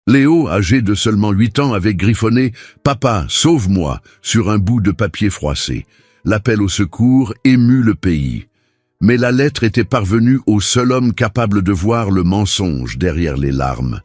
Léo, âgé de seulement 8 ans, avait griffonné « Papa, sauve-moi » sur un bout de papier froissé. L'appel au secours émut le pays. Mais la lettre était parvenue au seul homme capable de voir le mensonge derrière les larmes.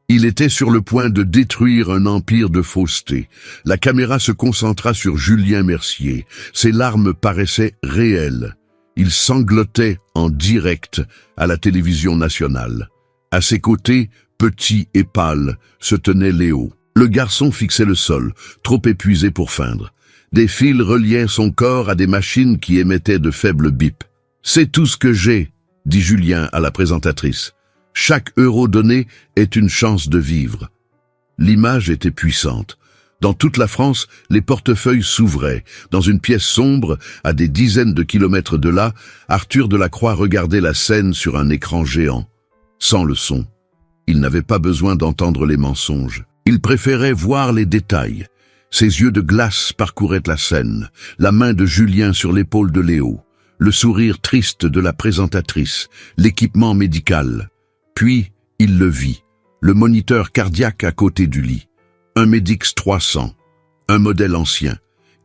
Il était sur le point de détruire un empire de fausseté. La caméra se concentra sur Julien Mercier. Ses larmes paraissaient réelles. Il sanglotait en direct à la télévision nationale. À ses côtés, petit et pâle, se tenait Léo. Le garçon fixait le sol, trop épuisé pour feindre. Des fils reliaient son corps à des machines qui émettaient de faibles bips. « C'est tout ce que j'ai », dit Julien à la présentatrice. « Chaque euro donné est une chance de vivre. » L'image était puissante. Dans toute la France, les portefeuilles s'ouvraient. Dans une pièce sombre, à des dizaines de kilomètres de là, Arthur Delacroix regardait la scène sur un écran géant. Sans le son. Il n'avait pas besoin d'entendre les mensonges. Il préférait voir les détails. Ses yeux de glace parcouraient la scène, la main de Julien sur l'épaule de Léo, le sourire triste de la présentatrice, l'équipement médical. Puis, il le vit, le moniteur cardiaque à côté du lit. Un Medix 300, un modèle ancien,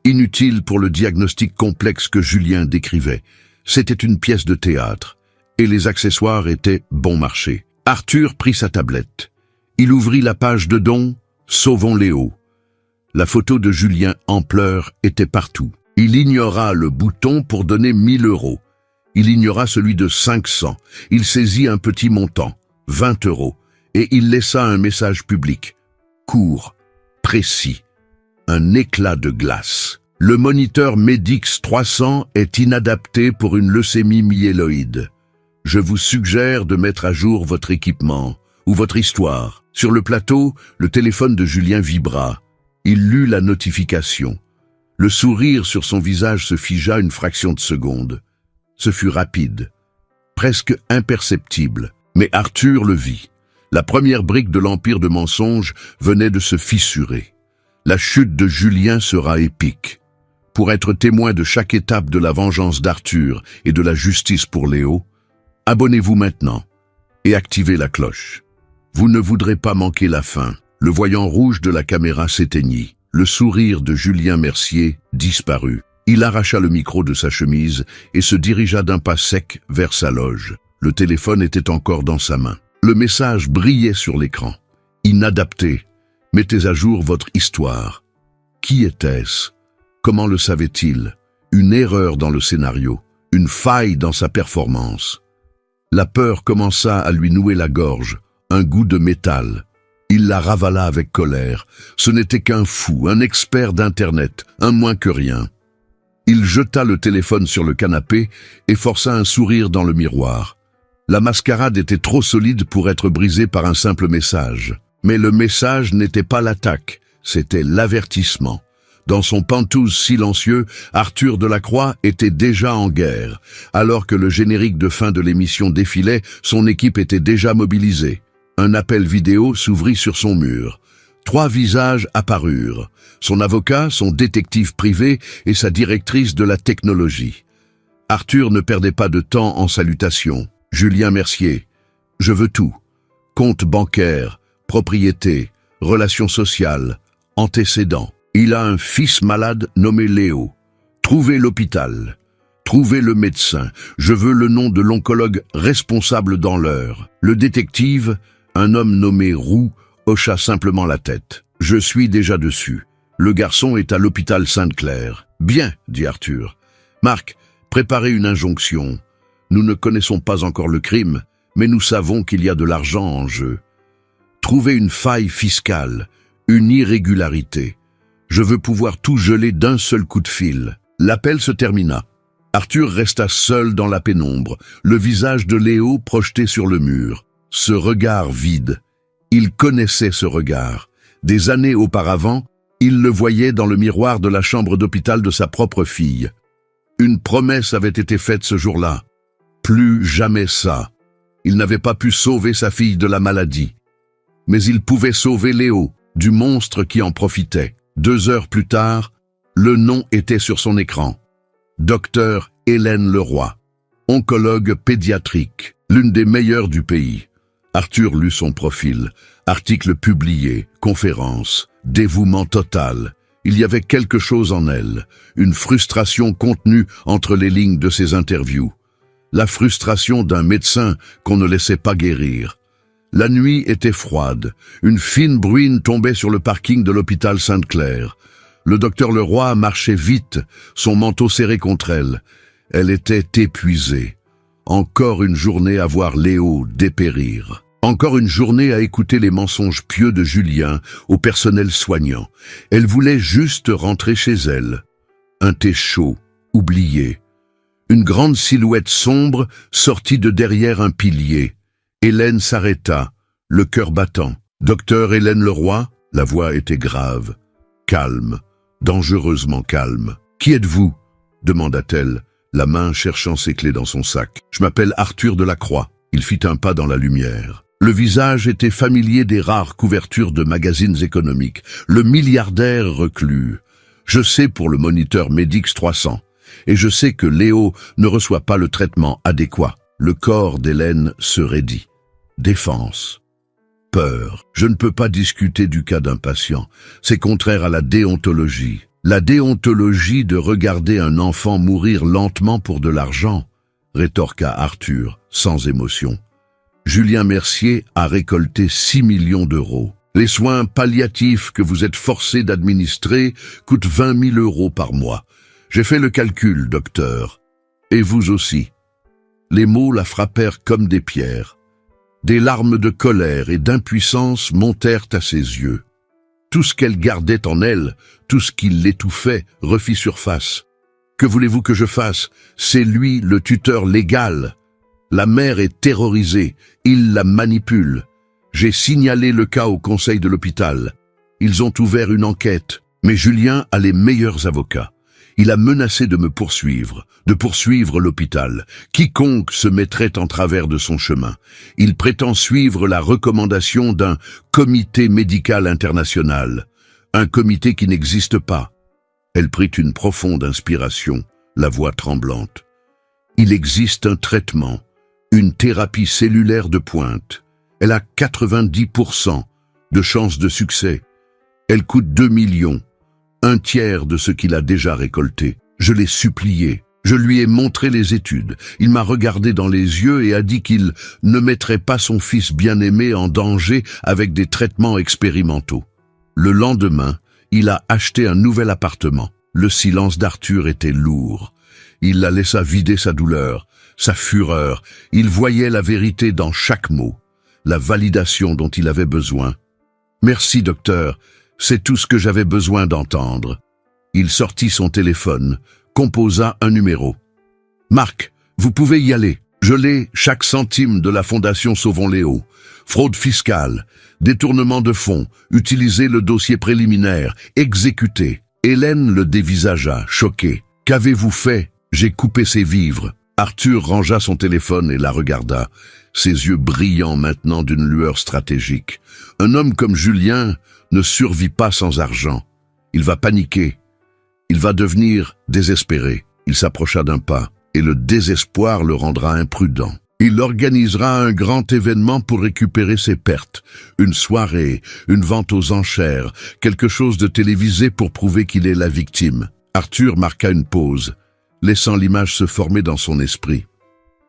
inutile pour le diagnostic complexe que Julien décrivait. C'était une pièce de théâtre, et les accessoires étaient bon marché. Arthur prit sa tablette. Il ouvrit la page de dons « Sauvons Léo ». La photo de Julien en pleurs était partout. Il ignora le bouton pour donner 1 000 euros. Il ignora celui de 500. Il saisit un petit montant, 20 euros, et il laissa un message public. Court, précis, un éclat de glace. Le moniteur Medix 300 est inadapté pour une leucémie myéloïde. Je vous suggère de mettre à jour votre équipement ou votre histoire. Sur le plateau, le téléphone de Julien vibra. Il lut la notification. Le sourire sur son visage se figea une fraction de seconde. Ce fut rapide, presque imperceptible, mais Arthur le vit. La première brique de l'empire de mensonges venait de se fissurer. La chute de Julien sera épique. Pour être témoin de chaque étape de la vengeance d'Arthur et de la justice pour Léo, abonnez-vous maintenant et activez la cloche. Vous ne voudrez pas manquer la fin. Le voyant rouge de la caméra s'éteignit. Le sourire de Julien Mercier disparut. Il arracha le micro de sa chemise et se dirigea d'un pas sec vers sa loge. Le téléphone était encore dans sa main. Le message brillait sur l'écran. Inadapté. Mettez à jour votre histoire. Qui était-ce? Comment le savait-il? Une erreur dans le scénario. Une faille dans sa performance. La peur commença à lui nouer la gorge, un goût de métal. Il la ravala avec colère. Ce n'était qu'un fou, un expert d'Internet, un moins que rien. Il jeta le téléphone sur le canapé et força un sourire dans le miroir. La mascarade était trop solide pour être brisée par un simple message. Mais le message n'était pas l'attaque, c'était l'avertissement. Dans son pantouse silencieux, Arthur Delacroix était déjà en guerre. Alors que le générique de fin de l'émission défilait, son équipe était déjà mobilisée. Un appel vidéo s'ouvrit sur son mur. 3 visages apparurent. Son avocat, son détective privé et sa directrice de la technologie. Arthur ne perdait pas de temps en salutations. Julien Mercier, je veux tout. Compte bancaire, propriété, relations sociales, antécédents. Il a un fils malade nommé Léo. Trouvez l'hôpital. Trouvez le médecin. Je veux le nom de l'oncologue responsable dans l'heure. Le détective, un homme nommé Roux, hocha simplement la tête. Je suis déjà dessus. Le garçon est à l'hôpital Sainte-Claire. Bien, dit Arthur. Marc, préparez une injonction. Nous ne connaissons pas encore le crime, mais nous savons qu'il y a de l'argent en jeu. Trouvez une faille fiscale, une irrégularité. Je veux pouvoir tout geler d'un seul coup de fil. L'appel se termina. Arthur resta seul dans la pénombre, le visage de Léo projeté sur le mur. Ce regard vide. Il connaissait ce regard. Des années auparavant, il le voyait dans le miroir de la chambre d'hôpital de sa propre fille. Une promesse avait été faite ce jour-là. Plus jamais ça. Il n'avait pas pu sauver sa fille de la maladie. Mais il pouvait sauver Léo, du monstre qui en profitait. 2 heures plus tard, le nom était sur son écran. Docteur Hélène Leroy, oncologue pédiatrique, l'une des meilleures du pays. Arthur lut son profil. Article publié, conférence, dévouement total. Il y avait quelque chose en elle, une frustration contenue entre les lignes de ses interviews. La frustration d'un médecin qu'on ne laissait pas guérir. La nuit était froide. Une fine bruine tombait sur le parking de l'hôpital Sainte-Claire. Le docteur Leroy marchait vite, son manteau serré contre elle. Elle était épuisée. Encore une journée à voir Léo dépérir. Encore une journée à écouter les mensonges pieux de Julien au personnel soignant. Elle voulait juste rentrer chez elle. Un thé chaud, oublié. Une grande silhouette sombre sortit de derrière un pilier. Hélène s'arrêta, le cœur battant. « Docteur Hélène Leroy ?» La voix était grave, calme, dangereusement calme. « Qui êtes-vous » demanda-t-elle, la main cherchant ses clés dans son sac. « Je m'appelle Arthur Delacroix. » Il fit un pas dans la lumière. Le visage était familier des rares couvertures de magazines économiques. Le milliardaire reclus. « Je sais pour le moniteur Medix 300. Et je sais que Léo ne reçoit pas le traitement adéquat. » Le corps d'Hélène se raidit. Défense. Peur. Je ne peux pas discuter du cas d'un patient. C'est contraire à la déontologie. La déontologie de regarder un enfant mourir lentement pour de l'argent, rétorqua Arthur, sans émotion. Julien Mercier a récolté 6 millions d'euros. Les soins palliatifs que vous êtes forcés d'administrer coûtent 20 000 euros par mois. J'ai fait le calcul, docteur. Et vous aussi. Les mots la frappèrent comme des pierres. Des larmes de colère et d'impuissance montèrent à ses yeux. Tout ce qu'elle gardait en elle, tout ce qui l'étouffait, refit surface. Que voulez-vous que je fasse? C'est lui le tuteur légal. La mère est terrorisée, il la manipule. J'ai signalé le cas au conseil de l'hôpital. Ils ont ouvert une enquête, mais Julien a les meilleurs avocats. Il a menacé de me poursuivre, de poursuivre l'hôpital. Quiconque se mettrait en travers de son chemin. Il prétend suivre la recommandation d'un comité médical international. Un comité qui n'existe pas. Elle prit une profonde inspiration, la voix tremblante. Il existe un traitement, une thérapie cellulaire de pointe. Elle a 90% de chances de succès. Elle coûte 2 millions. Un tiers de ce qu'il a déjà récolté. Je l'ai supplié. Je lui ai montré les études. Il m'a regardé dans les yeux et a dit qu'il ne mettrait pas son fils bien-aimé en danger avec des traitements expérimentaux. Le lendemain, il a acheté un nouvel appartement. Le silence d'Arthur était lourd. Il la laissa vider sa douleur, sa fureur. Il voyait la vérité dans chaque mot, la validation dont il avait besoin. « Merci, docteur. C'est tout ce que j'avais besoin d'entendre. » Il sortit son téléphone, composa un numéro. « Marc, vous pouvez y aller. Je l'ai, chaque centime de la Fondation Sauvons Léo. Fraude fiscale, détournement de fonds, utiliser le dossier préliminaire, exécuter. » Hélène le dévisagea, choquée. « Qu'avez-vous fait ?» J'ai coupé ses vivres. Arthur rangea son téléphone et la regarda, ses yeux brillants maintenant d'une lueur stratégique. Un homme comme Julien ne survit pas sans argent. Il va paniquer. Il va devenir désespéré. Il s'approcha d'un pas, et le désespoir le rendra imprudent. Il organisera un grand événement pour récupérer ses pertes. Une soirée, une vente aux enchères, quelque chose de télévisé pour prouver qu'il est la victime. Arthur marqua une pause, laissant l'image se former dans son esprit.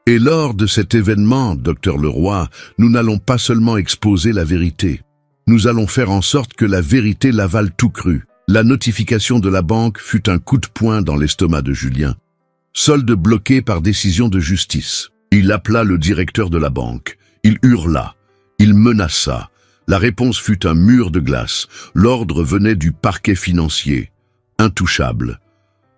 Et lors de cet événement, docteur Leroy, nous n'allons pas seulement exposer la vérité. Nous allons faire en sorte que la vérité l'avale tout cru. La notification de la banque fut un coup de poing dans l'estomac de Julien. Solde bloqué par décision de justice. Il appela le directeur de la banque. Il hurla. Il menaça. La réponse fut un mur de glace. L'ordre venait du parquet financier. Intouchable.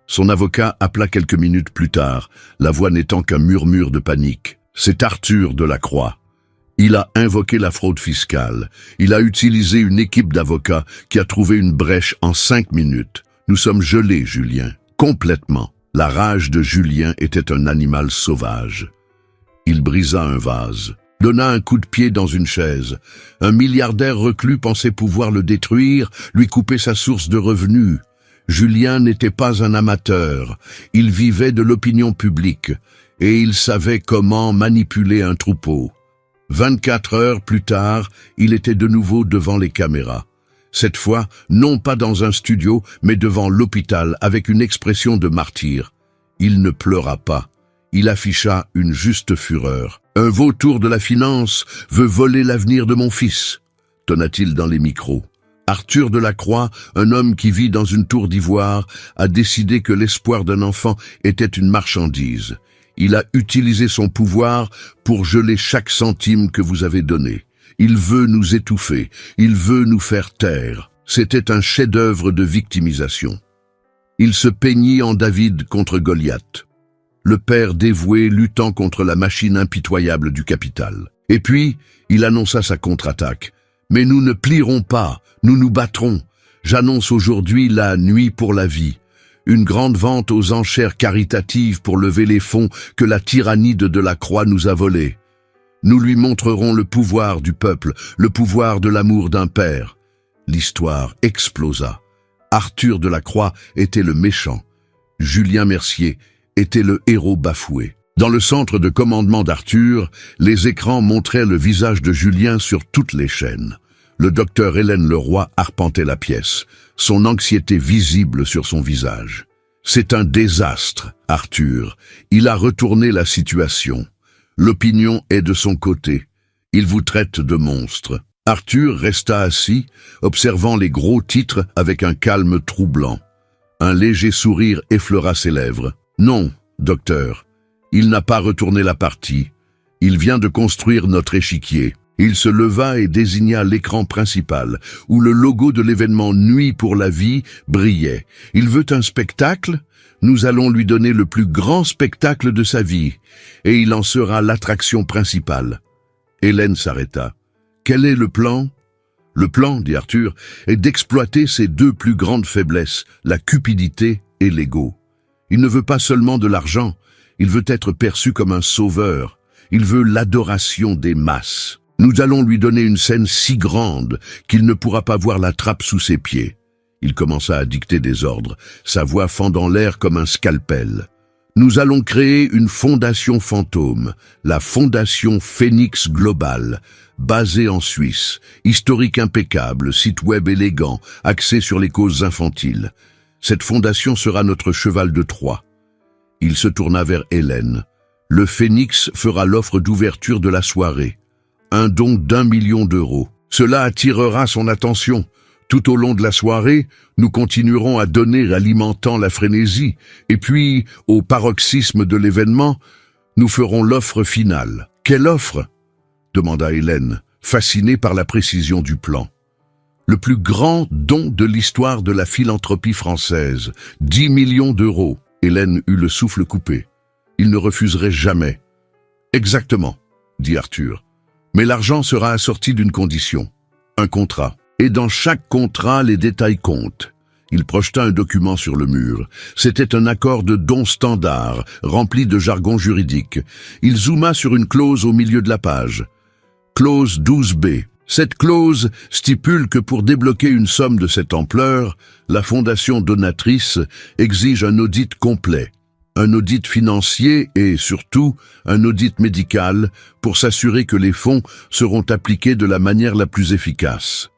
Son avocat appela quelques minutes plus tard, la voix n'étant qu'un murmure de panique. C'est Arthur Delacroix. Il a invoqué la fraude fiscale. Il a utilisé une équipe d'avocats qui a trouvé une brèche en 5 minutes. Nous sommes gelés, Julien. Complètement. La rage de Julien était un animal sauvage. Il brisa un vase, donna un coup de pied dans une chaise. Un milliardaire reclus pensait pouvoir le détruire, lui couper sa source de revenus. Julien n'était pas un amateur, il vivait de l'opinion publique, et il savait comment manipuler un troupeau. 24 heures plus tard, il était de nouveau devant les caméras. Cette fois, non pas dans un studio, mais devant l'hôpital, avec une expression de martyr. Il ne pleura pas. Il afficha une juste fureur. « Un vautour de la finance veut voler l'avenir de mon fils », tonna-t-il dans les micros. Arthur Delacroix, un homme qui vit dans une tour d'ivoire, a décidé que l'espoir d'un enfant était une marchandise. Il a utilisé son pouvoir pour geler chaque centime que vous avez donné. Il veut nous étouffer, il veut nous faire taire. C'était un chef-d'œuvre de victimisation. Il se peignit en David contre Goliath, le père dévoué luttant contre la machine impitoyable du capital. Et puis, il annonça sa contre-attaque. « Mais nous ne plierons pas, nous nous battrons. J'annonce aujourd'hui la nuit pour la vie. Une grande vente aux enchères caritatives pour lever les fonds que la tyrannie de Delacroix nous a volés. Nous lui montrerons le pouvoir du peuple, le pouvoir de l'amour d'un père. » L'histoire explosa. Arthur Delacroix était le méchant. Julien Mercier était le héros bafoué. Dans le centre de commandement d'Arthur, les écrans montraient le visage de Julien sur toutes les chaînes. Le docteur Hélène Leroy arpentait la pièce, son anxiété visible sur son visage. « C'est un désastre, Arthur. Il a retourné la situation. L'opinion est de son côté. Il vous traite de monstre. » Arthur resta assis, observant les gros titres avec un calme troublant. Un léger sourire effleura ses lèvres. « Non, docteur. Il n'a pas retourné la partie. Il vient de construire notre échiquier. » Il se leva et désigna l'écran principal, où le logo de l'événement Nuit pour la vie brillait. « Il veut un spectacle ? Nous allons lui donner le plus grand spectacle de sa vie, et il en sera l'attraction principale. » Hélène s'arrêta. « Quel est le plan ? » « Le plan, dit Arthur, est d'exploiter ses deux plus grandes faiblesses, la cupidité et l'ego. Il ne veut pas seulement de l'argent, il veut être perçu comme un sauveur. Il veut l'adoration des masses. Nous allons lui donner une scène si grande qu'il ne pourra pas voir la trappe sous ses pieds. » Il commença à dicter des ordres, sa voix fendant l'air comme un scalpel. « Nous allons créer une fondation fantôme, la Fondation Phénix Global, basée en Suisse, historique impeccable, site web élégant, axé sur les causes infantiles. Cette fondation sera notre cheval de Troie. » Il se tourna vers Hélène. « Le Phénix fera l'offre d'ouverture de la soirée. Un don d'1 million d'euros. Cela attirera son attention. Tout au long de la soirée, nous continuerons à donner alimentant la frénésie. Et puis, au paroxysme de l'événement, nous ferons l'offre finale. »« Quelle offre ?» demanda Hélène, fascinée par la précision du plan. « Le plus grand don de l'histoire de la philanthropie française. 10 millions d'euros. » Hélène eut le souffle coupé. « Il ne refuserait jamais. »« Exactement, » dit Arthur. « Mais l'argent sera assorti d'une condition. Un contrat. Et dans chaque contrat, les détails comptent. » Il projeta un document sur le mur. C'était un accord de don standard, rempli de jargon juridique. Il zooma sur une clause au milieu de la page. Clause 12B. Cette clause stipule que pour débloquer une somme de cette ampleur, la fondation donatrice exige un audit complet. Un audit financier et, surtout, un audit médical pour s'assurer que les fonds seront appliqués de la manière la plus efficace.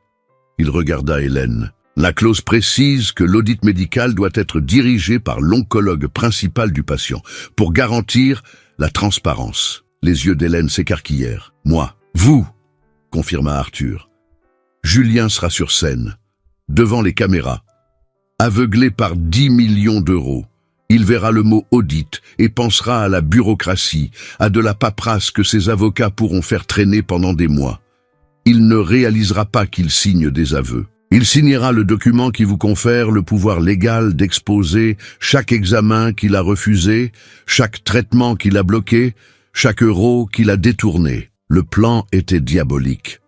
Il regarda Hélène. La clause précise que l'audit médical doit être dirigé par l'oncologue principal du patient pour garantir la transparence. Les yeux d'Hélène s'écarquillèrent. « Moi, vous !» confirma Arthur. « Julien sera sur scène, devant les caméras, aveuglé par 10 millions d'euros. Il verra le mot audit et pensera à la bureaucratie, à de la paperasse que ses avocats pourront faire traîner pendant des mois. Il ne réalisera pas qu'il signe des aveux. Il signera le document qui vous confère le pouvoir légal d'exposer chaque examen qu'il a refusé, chaque traitement qu'il a bloqué, chaque euro qu'il a détourné. » Le plan était diabolique.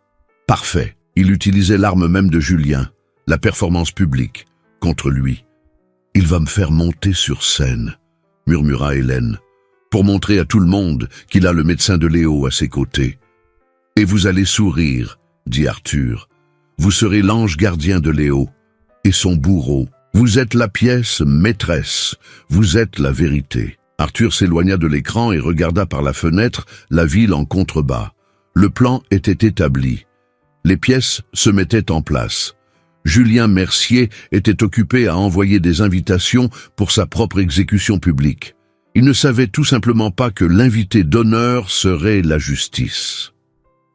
Parfait. Il utilisait l'arme même de Julien, la performance publique, contre lui. « Il va me faire monter sur scène, » murmura Hélène, « pour montrer à tout le monde qu'il a le médecin de Léo à ses côtés. »« Et vous allez sourire, » dit Arthur. « Vous serez l'ange gardien de Léo et son bourreau. Vous êtes la pièce maîtresse, vous êtes la vérité. » Arthur s'éloigna de l'écran et regarda par la fenêtre la ville en contrebas. Le plan était établi. Les pièces se mettaient en place. Julien Mercier était occupé à envoyer des invitations pour sa propre exécution publique. Il ne savait tout simplement pas que l'invité d'honneur serait la justice.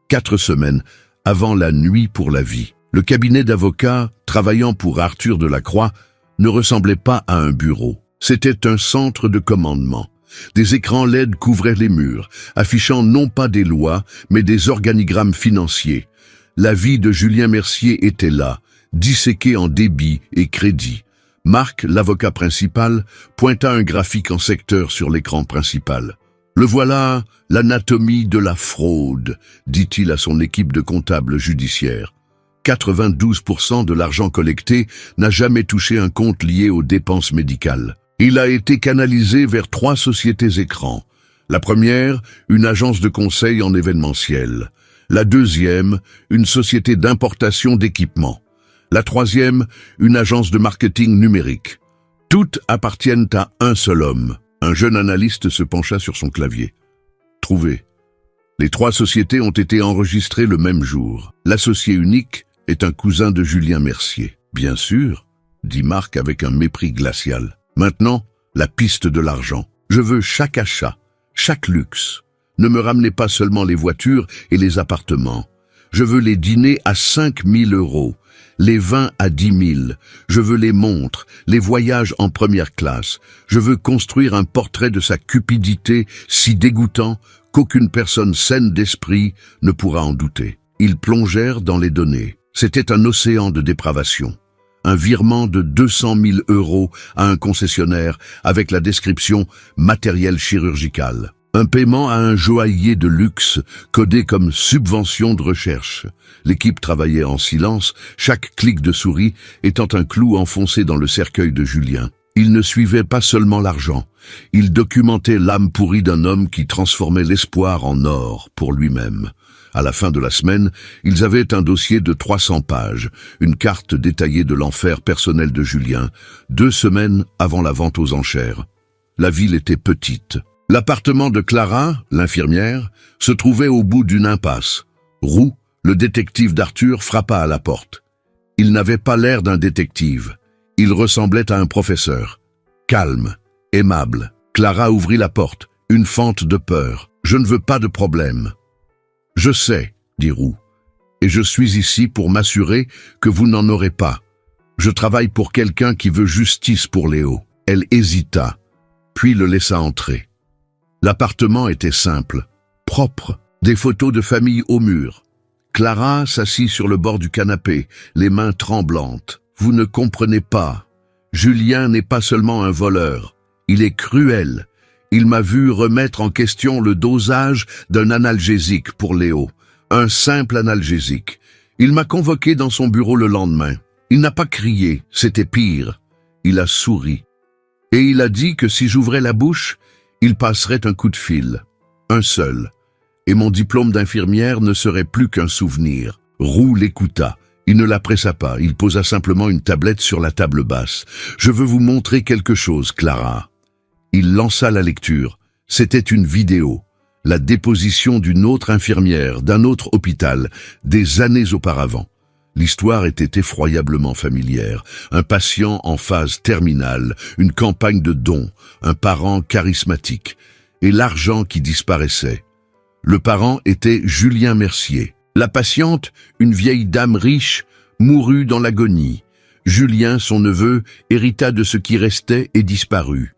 4 semaines avant la nuit pour la vie, le cabinet d'avocats travaillant pour Arthur Delacroix ne ressemblait pas à un bureau. C'était un centre de commandement. Des écrans LED couvraient les murs, affichant non pas des lois, mais des organigrammes financiers. La vie de Julien Mercier était là, disséquée en débit et crédit. Marc, l'avocat principal, pointa un graphique en secteur sur l'écran principal. « Le voilà, l'anatomie de la fraude », dit-il à son équipe de comptables judiciaires. 92% de l'argent collecté n'a jamais touché un compte lié aux dépenses médicales. Il a été canalisé vers 3 sociétés écrans. La première, une agence de conseil en événementiel. La deuxième, une société d'importation d'équipements. La troisième, une agence de marketing numérique. Toutes appartiennent à un seul homme. Un jeune analyste se pencha sur son clavier. Trouvé. Les 3 sociétés ont été enregistrées le même jour. L'associé unique est un cousin de Julien Mercier. Bien sûr, dit Marc avec un mépris glacial. Maintenant, la piste de l'argent. Je veux chaque achat, chaque luxe. Ne me ramenez pas seulement les voitures et les appartements. Je veux les dîners à 5 000 €, les vins à 10 000. Je veux les montres, les voyages en première classe. Je veux construire un portrait de sa cupidité si dégoûtant qu'aucune personne saine d'esprit ne pourra en douter. Ils plongèrent dans les données. C'était un océan de dépravation. Un virement de 200 000 € à un concessionnaire avec la description « matériel chirurgical ». Un paiement à un joaillier de luxe, codé comme subvention de recherche. L'équipe travaillait en silence, chaque clic de souris étant un clou enfoncé dans le cercueil de Julien. Il ne suivait pas seulement l'argent, il documentait l'âme pourrie d'un homme qui transformait l'espoir en or pour lui-même. À la fin de la semaine, ils avaient un dossier de 300 pages, une carte détaillée de l'enfer personnel de Julien, 2 semaines avant la vente aux enchères. La ville était petite. L'appartement de Clara, l'infirmière, se trouvait au bout d'une impasse. Roux, le détective d'Arthur, frappa à la porte. Il n'avait pas l'air d'un détective. Il ressemblait à un professeur. Calme, aimable. Clara ouvrit la porte, une fente de peur. « Je ne veux pas de problème. »« Je sais, » dit Roux, « et je suis ici pour m'assurer que vous n'en aurez pas. Je travaille pour quelqu'un qui veut justice pour Léo. » Elle hésita, puis le laissa entrer. L'appartement était simple, propre, des photos de famille au mur. Clara s'assit sur le bord du canapé, les mains tremblantes. « Vous ne comprenez pas. Julien n'est pas seulement un voleur. Il est cruel. Il m'a vu remettre en question le dosage d'un analgésique pour Léo, un simple analgésique. Il m'a convoqué dans son bureau le lendemain. Il n'a pas crié, c'était pire. Il a souri. Et il a dit que si j'ouvrais la bouche, il passerait un coup de fil, un seul, et mon diplôme d'infirmière ne serait plus qu'un souvenir. » Roux l'écouta. Il ne la pressa pas, il posa simplement une tablette sur la table basse. « Je veux vous montrer quelque chose, Clara. » Il lança la lecture. C'était une vidéo, la déposition d'une autre infirmière, d'un autre hôpital, des années auparavant. L'histoire était effroyablement familière. Un patient en phase terminale, une campagne de dons, un parent charismatique, et l'argent qui disparaissait. Le parent était Julien Mercier. La patiente, une vieille dame riche, mourut dans l'agonie. Julien, son neveu, hérita de ce qui restait et disparut.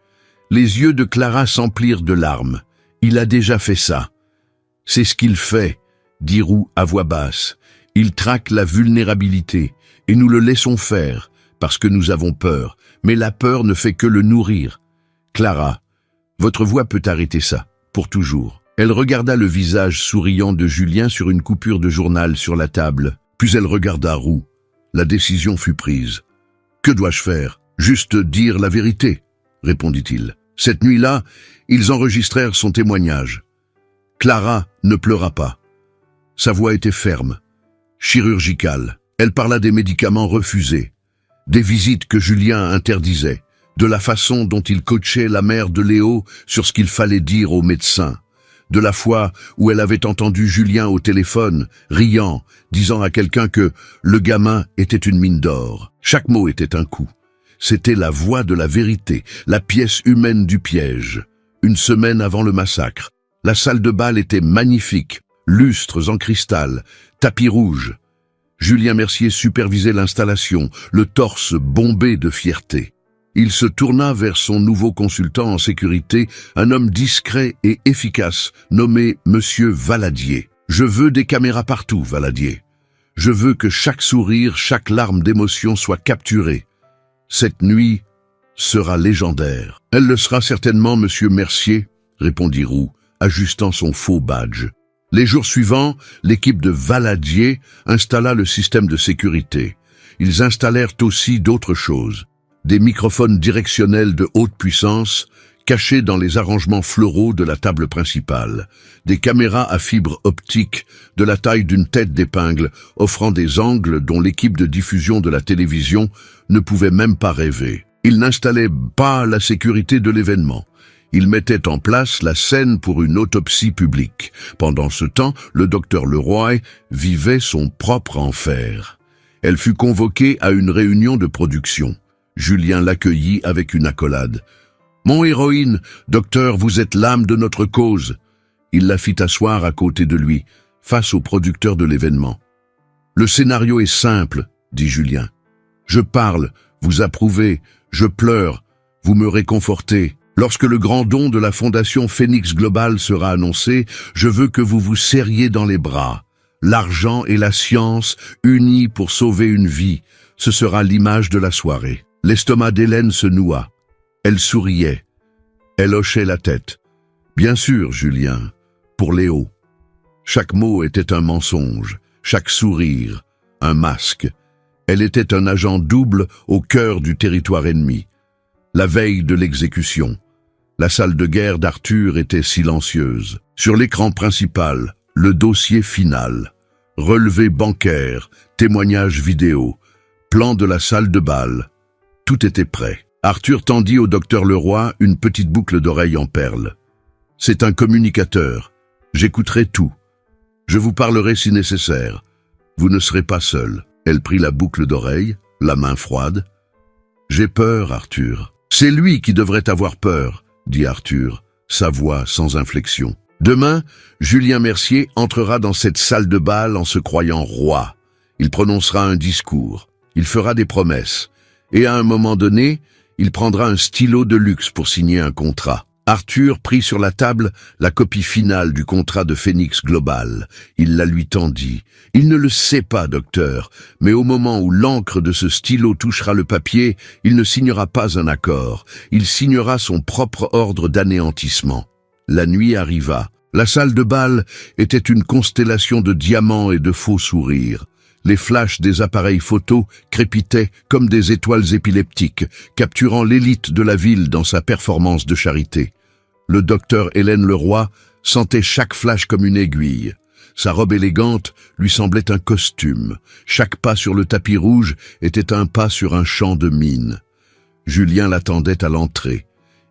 Les yeux de Clara s'emplirent de larmes. Il a déjà fait ça. C'est ce qu'il fait, dit Roux à voix basse. Il traque la vulnérabilité, et nous le laissons faire, parce que nous avons peur, mais la peur ne fait que le nourrir. Clara, votre voix peut arrêter ça, pour toujours. Elle regarda le visage souriant de Julien sur une coupure de journal sur la table, puis elle regarda Roux. La décision fut prise. « Que dois-je faire ? Juste dire la vérité » répondit-il. Cette nuit-là, ils enregistrèrent son témoignage. Clara ne pleura pas. Sa voix était ferme, chirurgicale. Elle parla des médicaments refusés, des visites que Julien interdisait, de la façon dont il coachait la mère de Léo sur ce qu'il fallait dire aux médecins, De la fois où elle avait entendu Julien au téléphone, riant, disant à quelqu'un que le gamin était une mine d'or. Chaque mot était un coup. C'était la voix de la vérité, la pièce humaine du piège. Une semaine avant le massacre, la salle de bal était magnifique, lustres en cristal, tapis rouge. Julien Mercier supervisait l'installation, le torse bombé de fierté. Il se tourna vers son nouveau consultant en sécurité, un homme discret et efficace, nommé Monsieur Valadier. « Je veux des caméras partout, Valadier. Je veux que chaque sourire, chaque larme d'émotion soit capturée. Cette nuit sera légendaire. »« Elle le sera certainement, Monsieur Mercier, » répondit Roux, ajustant son faux badge. Les jours suivants, l'équipe de Valadier installa le système de sécurité. Ils installèrent aussi d'autres choses. Des microphones directionnels de haute puissance, cachés dans les arrangements floraux de la table principale. Des caméras à fibre optique de la taille d'une tête d'épingle, offrant des angles dont l'équipe de diffusion de la télévision ne pouvait même pas rêver. Ils n'installaient pas la sécurité de l'événement. Ils mettaient en place la scène pour une autopsie publique. Pendant ce temps, le docteur Leroy vivait son propre enfer. Elle fut convoquée à une réunion de production. Julien l'accueillit avec une accolade. « Mon héroïne, docteur, vous êtes l'âme de notre cause. » Il la fit asseoir à côté de lui, face au producteur de l'événement. « Le scénario est simple, » dit Julien. « Je parle, vous approuvez, je pleure, vous me réconfortez. Lorsque le grand don de la Fondation Phoenix Global sera annoncé, je veux que vous vous serriez dans les bras. L'argent et la science unis pour sauver une vie, ce sera l'image de la soirée. » L'estomac d'Hélène se noua. Elle souriait. Elle hochait la tête. « Bien sûr, Julien, pour Léo. » Chaque mot était un mensonge, chaque sourire, un masque. Elle était un agent double au cœur du territoire ennemi. La veille de l'exécution, la salle de guerre d'Arthur était silencieuse. Sur l'écran principal, le dossier final. Relevé bancaire, témoignage vidéo, plan de la salle de bal. Tout était prêt. Arthur tendit au docteur Leroy une petite boucle d'oreille en perles. « C'est un communicateur. J'écouterai tout. Je vous parlerai si nécessaire. Vous ne serez pas seul. » Elle prit la boucle d'oreille, la main froide. « J'ai peur, Arthur. »« C'est lui qui devrait avoir peur, » dit Arthur, sa voix sans inflexion. Demain, Julien Mercier entrera dans cette salle de bal en se croyant roi. Il prononcera un discours. Il fera des promesses. Et à un moment donné, il prendra un stylo de luxe pour signer un contrat. Arthur prit sur la table la copie finale du contrat de Phoenix Global. Il la lui tendit. Il ne le sait pas, docteur, mais au moment où l'encre de ce stylo touchera le papier, il ne signera pas un accord. Il signera son propre ordre d'anéantissement. La nuit arriva. La salle de bal était une constellation de diamants et de faux sourires. Les flashs des appareils photo crépitaient comme des étoiles épileptiques, capturant l'élite de la ville dans sa performance de charité. Le docteur Hélène Leroy sentait chaque flash comme une aiguille. Sa robe élégante lui semblait un costume. Chaque pas sur le tapis rouge était un pas sur un champ de mine. Julien l'attendait à l'entrée.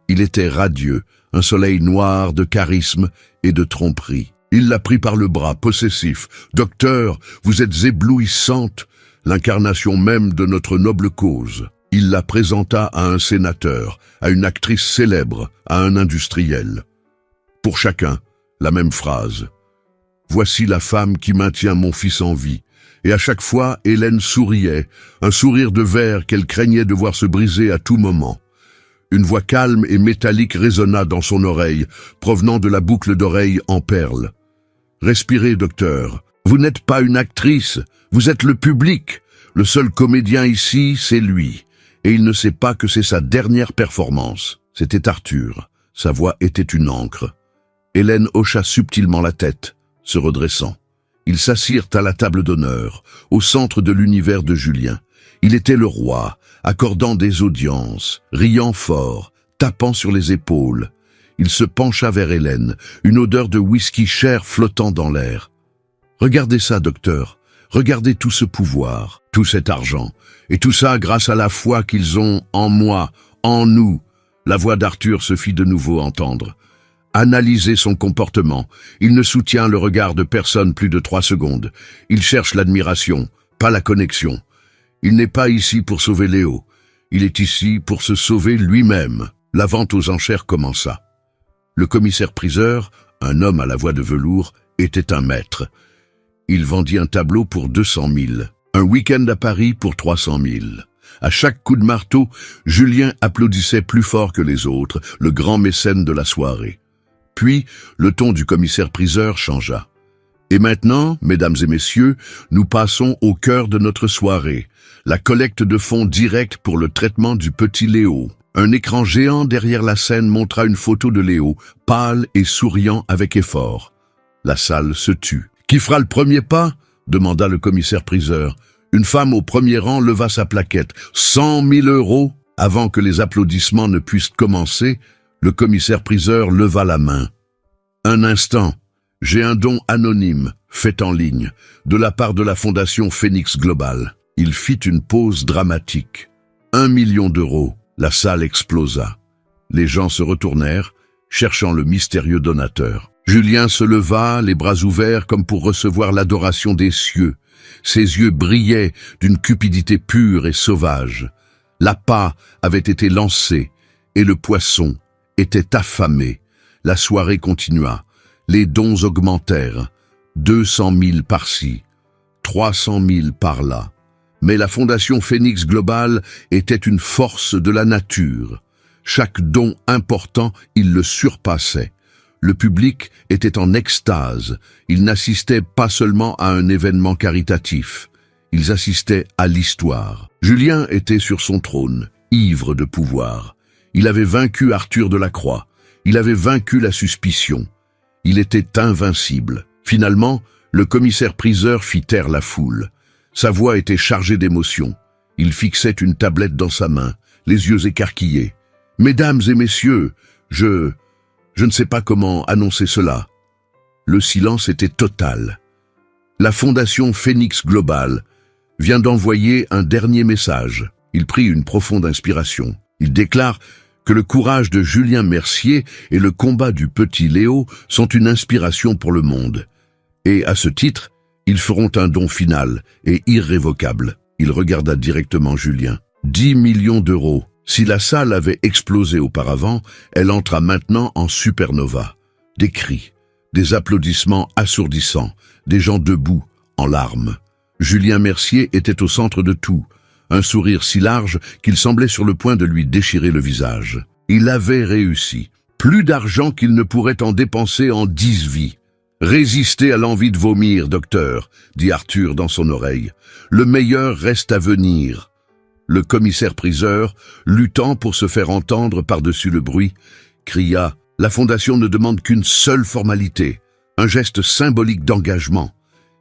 Il était radieux, un soleil noir de charisme et de tromperie. Il la prit par le bras, possessif. « Docteur, vous êtes éblouissante, l'incarnation même de notre noble cause. » Il la présenta à un sénateur, à une actrice célèbre, à un industriel. Pour chacun, la même phrase. « Voici la femme qui maintient mon fils en vie. » Et à chaque fois, Hélène souriait, un sourire de verre qu'elle craignait de voir se briser à tout moment. Une voix calme et métallique résonna dans son oreille, provenant de la boucle d'oreille en perles. « Respirez, docteur. Vous n'êtes pas une actrice, vous êtes le public. Le seul comédien ici, c'est lui. Et il ne sait pas que c'est sa dernière performance. » C'était Arthur. Sa voix était une encre. Hélène hocha subtilement la tête, se redressant. Ils s'assirent à la table d'honneur, au centre de l'univers de Julien. Il était le roi, accordant des audiences, riant fort, tapant sur les épaules. Il se pencha vers Hélène, une odeur de whisky cher flottant dans l'air. « Regardez ça, docteur. Regardez tout ce pouvoir, tout cet argent. Et tout ça grâce à la foi qu'ils ont en moi, en nous. » La voix d'Arthur se fit de nouveau entendre. Analysez son comportement. Il ne soutient le regard de personne plus de 3 secondes. Il cherche l'admiration, pas la connexion. Il n'est pas ici pour sauver Léo. Il est ici pour se sauver lui-même. La vente aux enchères commença. Le commissaire-priseur, un homme à la voix de velours, était un maître. Il vendit un tableau pour 200 000, un week-end à Paris pour 300 000. À chaque coup de marteau, Julien applaudissait plus fort que les autres, le grand mécène de la soirée. Puis, le ton du commissaire-priseur changea. Et maintenant, mesdames et messieurs, nous passons au cœur de notre soirée, la collecte de fonds directs pour le traitement du petit Léo. Un écran géant derrière la scène montra une photo de Léo, pâle et souriant avec effort. La salle se tut. « Qui fera le premier pas ?» demanda le commissaire-priseur. Une femme au premier rang leva sa plaquette. 100 000 euros. Avant que les applaudissements ne puissent commencer, le commissaire-priseur leva la main. Un instant. J'ai un don anonyme, fait en ligne, de la part de la Fondation Phoenix Global. Il fit une pause dramatique. 1 million d'euros. La salle explosa. Les gens se retournèrent, cherchant le mystérieux donateur. Julien se leva, les bras ouverts comme pour recevoir l'adoration des cieux. Ses yeux brillaient d'une cupidité pure et sauvage. L'appât avait été lancé et le poisson était affamé. La soirée continua. Les dons augmentèrent. 200 000 par-ci, 300 000 par-là. Mais la Fondation Phoenix Global était une force de la nature. Chaque don important, il le surpassait. Le public était en extase. Ils n'assistaient pas seulement à un événement caritatif. Ils assistaient à l'histoire. Julien était sur son trône, ivre de pouvoir. Il avait vaincu Arthur de la Croix. Il avait vaincu la suspicion. Il était invincible. Finalement, le commissaire-priseur fit taire la foule. Sa voix était chargée d'émotion. Il fixait une tablette dans sa main, les yeux écarquillés. « Mesdames et messieurs, je ne sais pas comment annoncer cela. » Le silence était total. La Fondation Phoenix Global vient d'envoyer un dernier message. Il prit une profonde inspiration. Il déclare que le courage de Julien Mercier et le combat du petit Léo sont une inspiration pour le monde. Et à ce titre, ils feront un don final et irrévocable. Il regarda directement Julien. 10 millions d'euros. Si la salle avait explosé auparavant, elle entra maintenant en supernova. Des cris, des applaudissements assourdissants, des gens debout, en larmes. Julien Mercier était au centre de tout, un sourire si large qu'il semblait sur le point de lui déchirer le visage. Il avait réussi. Plus d'argent qu'il ne pourrait en dépenser en 10 vies. « Résistez à l'envie de vomir, docteur, » dit Arthur dans son oreille. « Le meilleur reste à venir. » Le commissaire-priseur, luttant pour se faire entendre par-dessus le bruit, cria « La Fondation ne demande qu'une seule formalité, un geste symbolique d'engagement.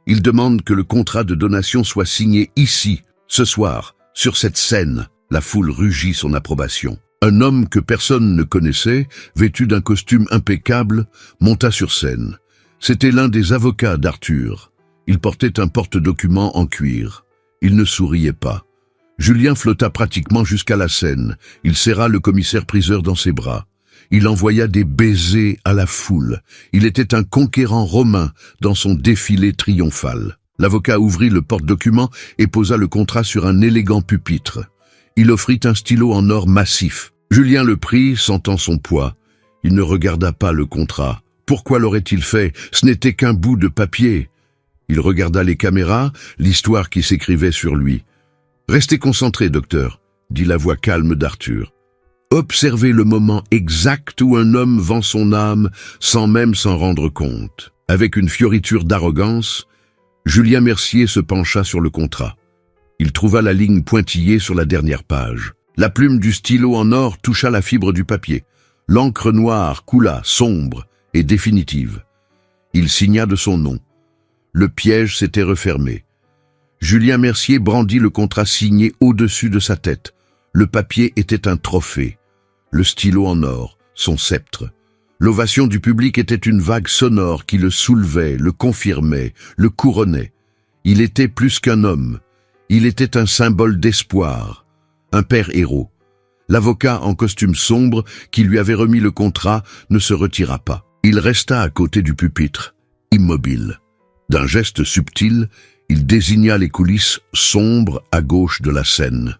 Il demande que le contrat de donation soit signé ici, ce soir, sur cette scène. » La foule rugit son approbation. Un homme que personne ne connaissait, vêtu d'un costume impeccable, monta sur scène. C'était l'un des avocats d'Arthur. Il portait un porte-document en cuir. Il ne souriait pas. Julien flotta pratiquement jusqu'à la scène. Il serra le commissaire-priseur dans ses bras. Il envoya des baisers à la foule. Il était un conquérant romain dans son défilé triomphal. L'avocat ouvrit le porte-document et posa le contrat sur un élégant pupitre. Il offrit un stylo en or massif. Julien le prit, sentant son poids. Il ne regarda pas le contrat. Pourquoi l'aurait-il fait? Ce n'était qu'un bout de papier. Il regarda les caméras, l'histoire qui s'écrivait sur lui. « Restez concentré, docteur, » dit la voix calme d'Arthur. « Observez le moment exact où un homme vend son âme sans même s'en rendre compte. » Avec une fioriture d'arrogance, Julien Mercier se pencha sur le contrat. Il trouva la ligne pointillée sur la dernière page. La plume du stylo en or toucha la fibre du papier. L'encre noire coula, sombre et définitive. Il signa de son nom. Le piège s'était refermé. Julien Mercier brandit le contrat signé au-dessus de sa tête. Le papier était un trophée. Le stylo en or, son sceptre. L'ovation du public était une vague sonore qui le soulevait, le confirmait, le couronnait. Il était plus qu'un homme. Il était un symbole d'espoir, un père héros. L'avocat en costume sombre qui lui avait remis le contrat ne se retira pas. Il resta à côté du pupitre, immobile. D'un geste subtil, il désigna les coulisses sombres à gauche de la scène.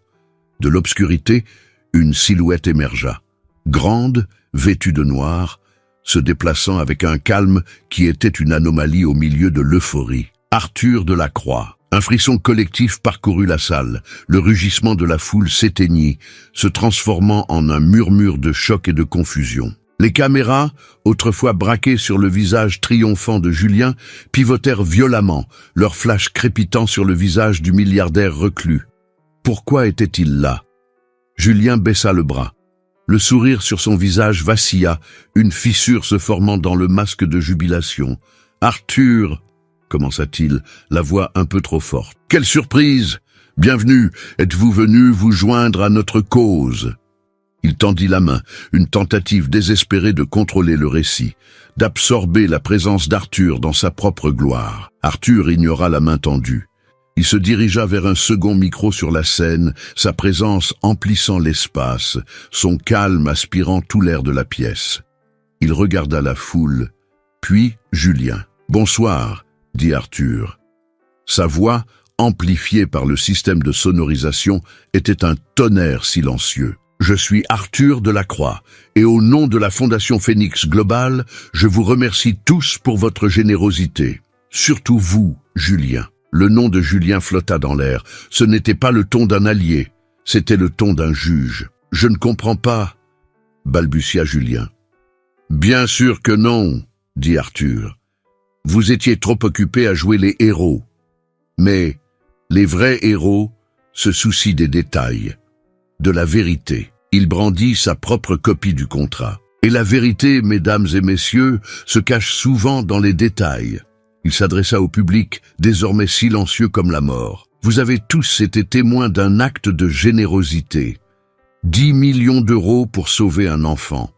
De l'obscurité, une silhouette émergea, grande, vêtue de noir, se déplaçant avec un calme qui était une anomalie au milieu de l'euphorie. Arthur Delacroix. Un frisson collectif parcourut la salle. Le rugissement de la foule s'éteignit, se transformant en un murmure de choc et de confusion. Les caméras, autrefois braquées sur le visage triomphant de Julien, pivotèrent violemment, leur flash crépitant sur le visage du milliardaire reclus. Pourquoi était-il là? Julien baissa le bras. Le sourire sur son visage vacilla, une fissure se formant dans le masque de jubilation. « Arthur !» commença-t-il, la voix un peu trop forte. « Quelle surprise! Bienvenue! Êtes-vous venu vous joindre à notre cause ?» Il tendit la main, une tentative désespérée de contrôler le récit, d'absorber la présence d'Arthur dans sa propre gloire. Arthur ignora la main tendue. Il se dirigea vers un second micro sur la scène, sa présence emplissant l'espace, son calme aspirant tout l'air de la pièce. Il regarda la foule, puis Julien. « Bonsoir », dit Arthur. Sa voix, amplifiée par le système de sonorisation, était un tonnerre silencieux. « Je suis Arthur Delacroix, et au nom de la Fondation Phoenix Global, je vous remercie tous pour votre générosité. Surtout vous, Julien. » Le nom de Julien flotta dans l'air. Ce n'était pas le ton d'un allié, c'était le ton d'un juge. « Je ne comprends pas, » balbutia Julien. « Bien sûr que non, » dit Arthur. « Vous étiez trop occupé à jouer les héros. Mais les vrais héros se soucient des détails, de la vérité. » Il brandit sa propre copie du contrat. « Et la vérité, mesdames et messieurs, se cache souvent dans les détails. » Il s'adressa au public, désormais silencieux comme la mort. « Vous avez tous été témoins d'un acte de générosité. 10 millions d'euros pour sauver un enfant.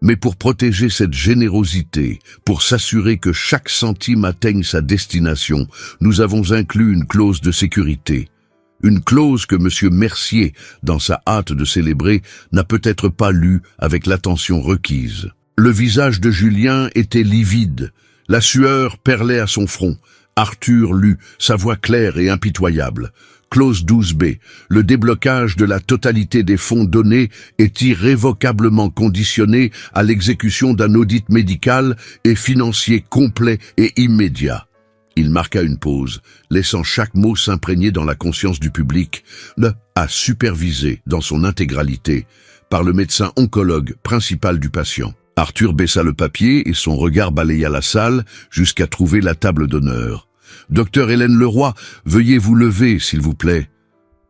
Mais pour protéger cette générosité, pour s'assurer que chaque centime atteigne sa destination, nous avons inclus une clause de sécurité. Une clause que M. Mercier, dans sa hâte de célébrer, n'a peut-être pas lue avec l'attention requise. » Le visage de Julien était livide. La sueur perlait à son front. Arthur lut, sa voix claire et impitoyable. Clause 12b. Le déblocage de la totalité des fonds donnés est irrévocablement conditionné à l'exécution d'un audit médical et financier complet et immédiat. Il marqua une pause, laissant chaque mot s'imprégner dans la conscience du public, à superviser dans son intégralité par le médecin oncologue principal du patient. Arthur baissa le papier et son regard balaya la salle jusqu'à trouver la table d'honneur. « Docteur Hélène Leroy, veuillez vous lever, s'il vous plaît. »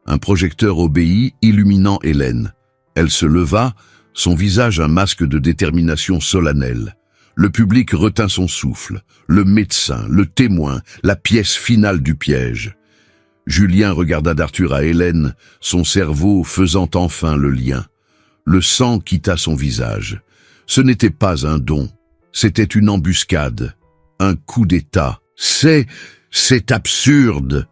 Un projecteur obéit, illuminant Hélène. Elle se leva, son visage un masque de détermination solennelle. Le public retint son souffle. Le médecin, le témoin, la pièce finale du piège. Julien regarda d'Arthur à Hélène, son cerveau faisant enfin le lien. Le sang quitta son visage. Ce n'était pas un don, c'était une embuscade, un coup d'État. « C'est absurde !»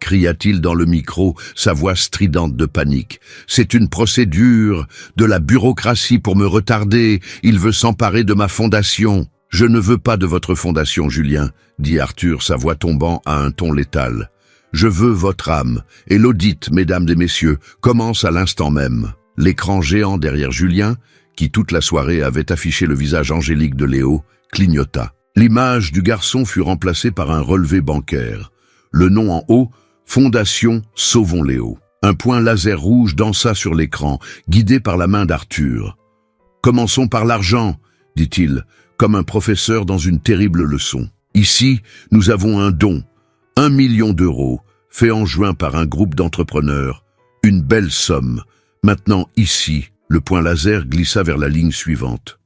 cria-t-il dans le micro, sa voix stridente de panique. « C'est une procédure, de la bureaucratie pour me retarder, il veut s'emparer de ma fondation. »« Je ne veux pas de votre fondation, Julien, » dit Arthur, sa voix tombant à un ton létal. « Je veux votre âme, et l'audit, mesdames et messieurs, commence à l'instant même. » L'écran géant derrière Julien, qui toute la soirée avait affiché le visage angélique de Léo, clignota. L'image du garçon fut remplacée par un relevé bancaire. Le nom en haut, Fondation Sauvons Léo. Un point laser rouge dansa sur l'écran, guidé par la main d'Arthur. « Commençons par l'argent, » dit-il, comme un professeur dans une terrible leçon. « Ici, nous avons un don, 1 million d'euros, fait en juin par un groupe d'entrepreneurs. Une belle somme. Maintenant, ici, le point laser glissa vers la ligne suivante.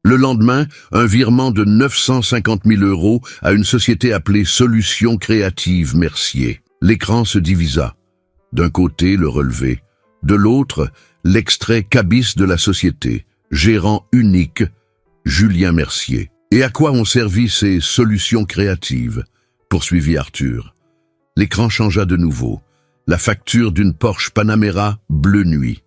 Le lendemain, un virement de 950 000 euros à une société appelée Solutions Créatives Mercier. L'écran se divisa. D'un côté, le relevé. De l'autre, l'extrait cabis de la société. Gérant unique, Julien Mercier. Et à quoi ont servi ces solutions créatives? Poursuivit Arthur. L'écran changea de nouveau. La facture d'une Porsche Panamera bleu nuit.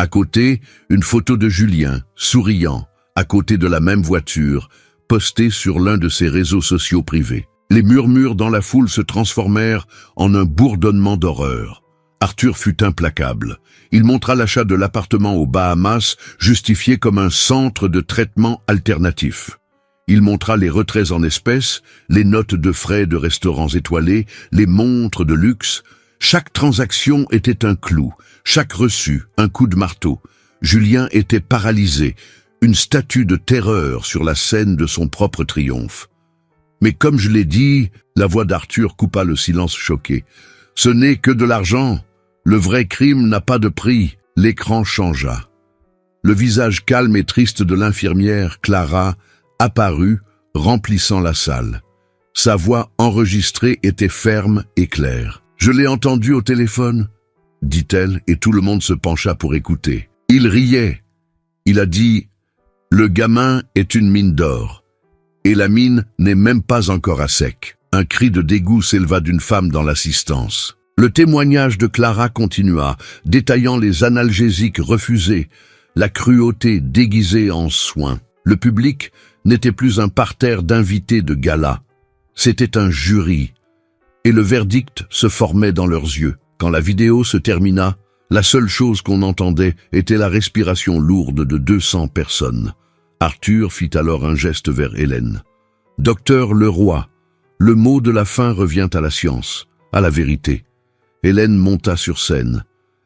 À côté, une photo de Julien, souriant, à côté de la même voiture, postée sur l'un de ses réseaux sociaux privés. Les murmures dans la foule se transformèrent en un bourdonnement d'horreur. Arthur fut implacable. Il montra l'achat de l'appartement aux Bahamas, justifié comme un centre de traitement alternatif. Il montra les retraits en espèces, les notes de frais de restaurants étoilés, les montres de luxe. Chaque transaction était un clou, chaque reçu un coup de marteau. Julien était paralysé, une statue de terreur sur la scène de son propre triomphe. Mais comme je l'ai dit, la voix d'Arthur coupa le silence choqué. Ce n'est que de l'argent. Le vrai crime n'a pas de prix. L'écran changea. Le visage calme et triste de l'infirmière, Clara, apparut, remplissant la salle. Sa voix enregistrée était ferme et claire. « Je l'ai entendu au téléphone », dit-elle, et tout le monde se pencha pour écouter. Il riait. Il a dit « Le gamin est une mine d'or. Et la mine n'est même pas encore à sec. » Un cri de dégoût s'éleva d'une femme dans l'assistance. Le témoignage de Clara continua, détaillant les analgésiques refusés, la cruauté déguisée en soins. Le public n'était plus un parterre d'invités de gala. C'était un jury. Et le verdict se formait dans leurs yeux. Quand la vidéo se termina, la seule chose qu'on entendait était la respiration lourde de 200 personnes. Arthur fit alors un geste vers Hélène. « Docteur Leroy, le mot de la fin revient à la science, à la vérité. » Hélène monta sur scène.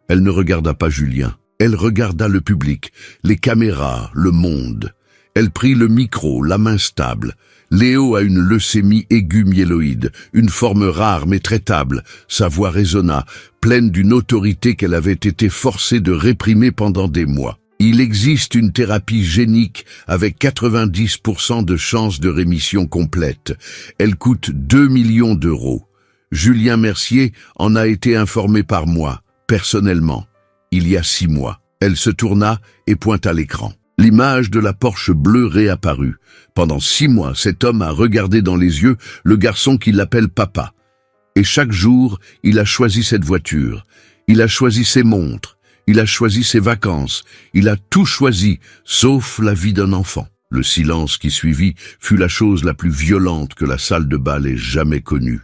Elle ne regarda pas Julien. Elle regarda le public, les caméras, le monde. Elle prit le micro, la main stable. Léo a une leucémie aiguë myéloïde, une forme rare mais traitable. Sa voix résonna, pleine d'une autorité qu'elle avait été forcée de réprimer pendant des mois. Il existe une thérapie génique avec 90% de chances de rémission complète. Elle coûte 2 millions d'euros. Julien Mercier en a été informé par moi, personnellement, il y a 6 mois. Elle se tourna et pointa l'écran. L'image de la Porsche bleue réapparut. Pendant 6 mois, cet homme a regardé dans les yeux le garçon qui l'appelle papa. Et chaque jour, il a choisi cette voiture. Il a choisi ses montres. Il a choisi ses vacances. Il a tout choisi, sauf la vie d'un enfant. Le silence qui suivit fut la chose la plus violente que la salle de bal ait jamais connue.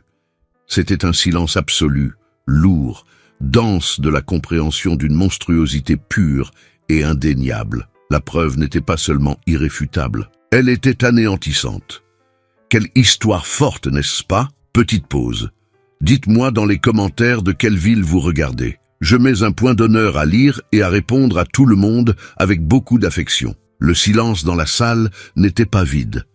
C'était un silence absolu, lourd, dense de la compréhension d'une monstruosité pure et indéniable. La preuve n'était pas seulement irréfutable, elle était anéantissante. Quelle histoire forte, n'est-ce pas? Petite pause. Dites-moi dans les commentaires de quelle ville vous regardez. Je mets un point d'honneur à lire et à répondre à tout le monde avec beaucoup d'affection. Le silence dans la salle n'était pas vide.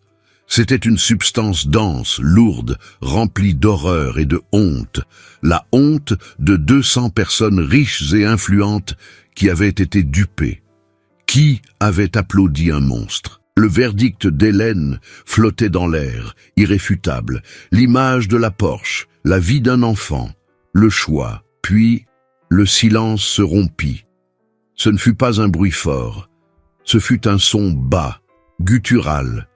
C'était une substance dense, lourde, remplie d'horreur et de honte. La honte de 200 personnes riches et influentes qui avaient été dupées. Qui avait applaudi un monstre? Le verdict d'Hélène flottait dans l'air, irréfutable. L'image de la Porsche, la vie d'un enfant, le choix. Puis, le silence se rompit. Ce ne fut pas un bruit fort. Ce fut un son bas, guttural.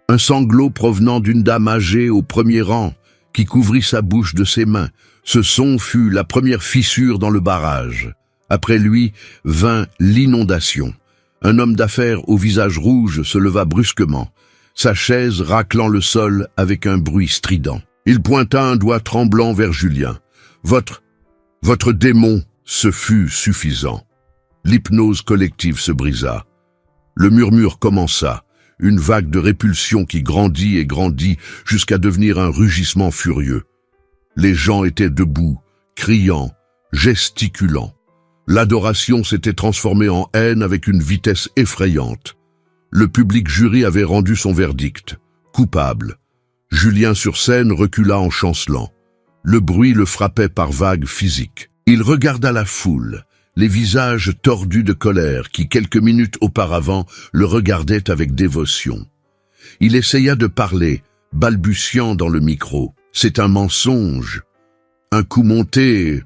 Un sanglot provenant d'une dame âgée au premier rang, qui couvrit sa bouche de ses mains. Ce son fut la première fissure dans le barrage. Après lui vint l'inondation. Un homme d'affaires au visage rouge se leva brusquement, sa chaise raclant le sol avec un bruit strident. Il pointa un doigt tremblant vers Julien. « Votre démon, ce fut suffisant. » L'hypnose collective se brisa. Le murmure commença, une vague de répulsion qui grandit et grandit jusqu'à devenir un rugissement furieux. Les gens étaient debout, criant, gesticulant. L'adoration s'était transformée en haine avec une vitesse effrayante. Le public jury avait rendu son verdict. Coupable. Julien sur scène recula en chancelant. Le bruit le frappait par vagues physiques. Il regarda la foule, les visages tordus de colère qui, quelques minutes auparavant, le regardaient avec dévotion. Il essaya de parler, balbutiant dans le micro. « C'est un mensonge. Un coup monté.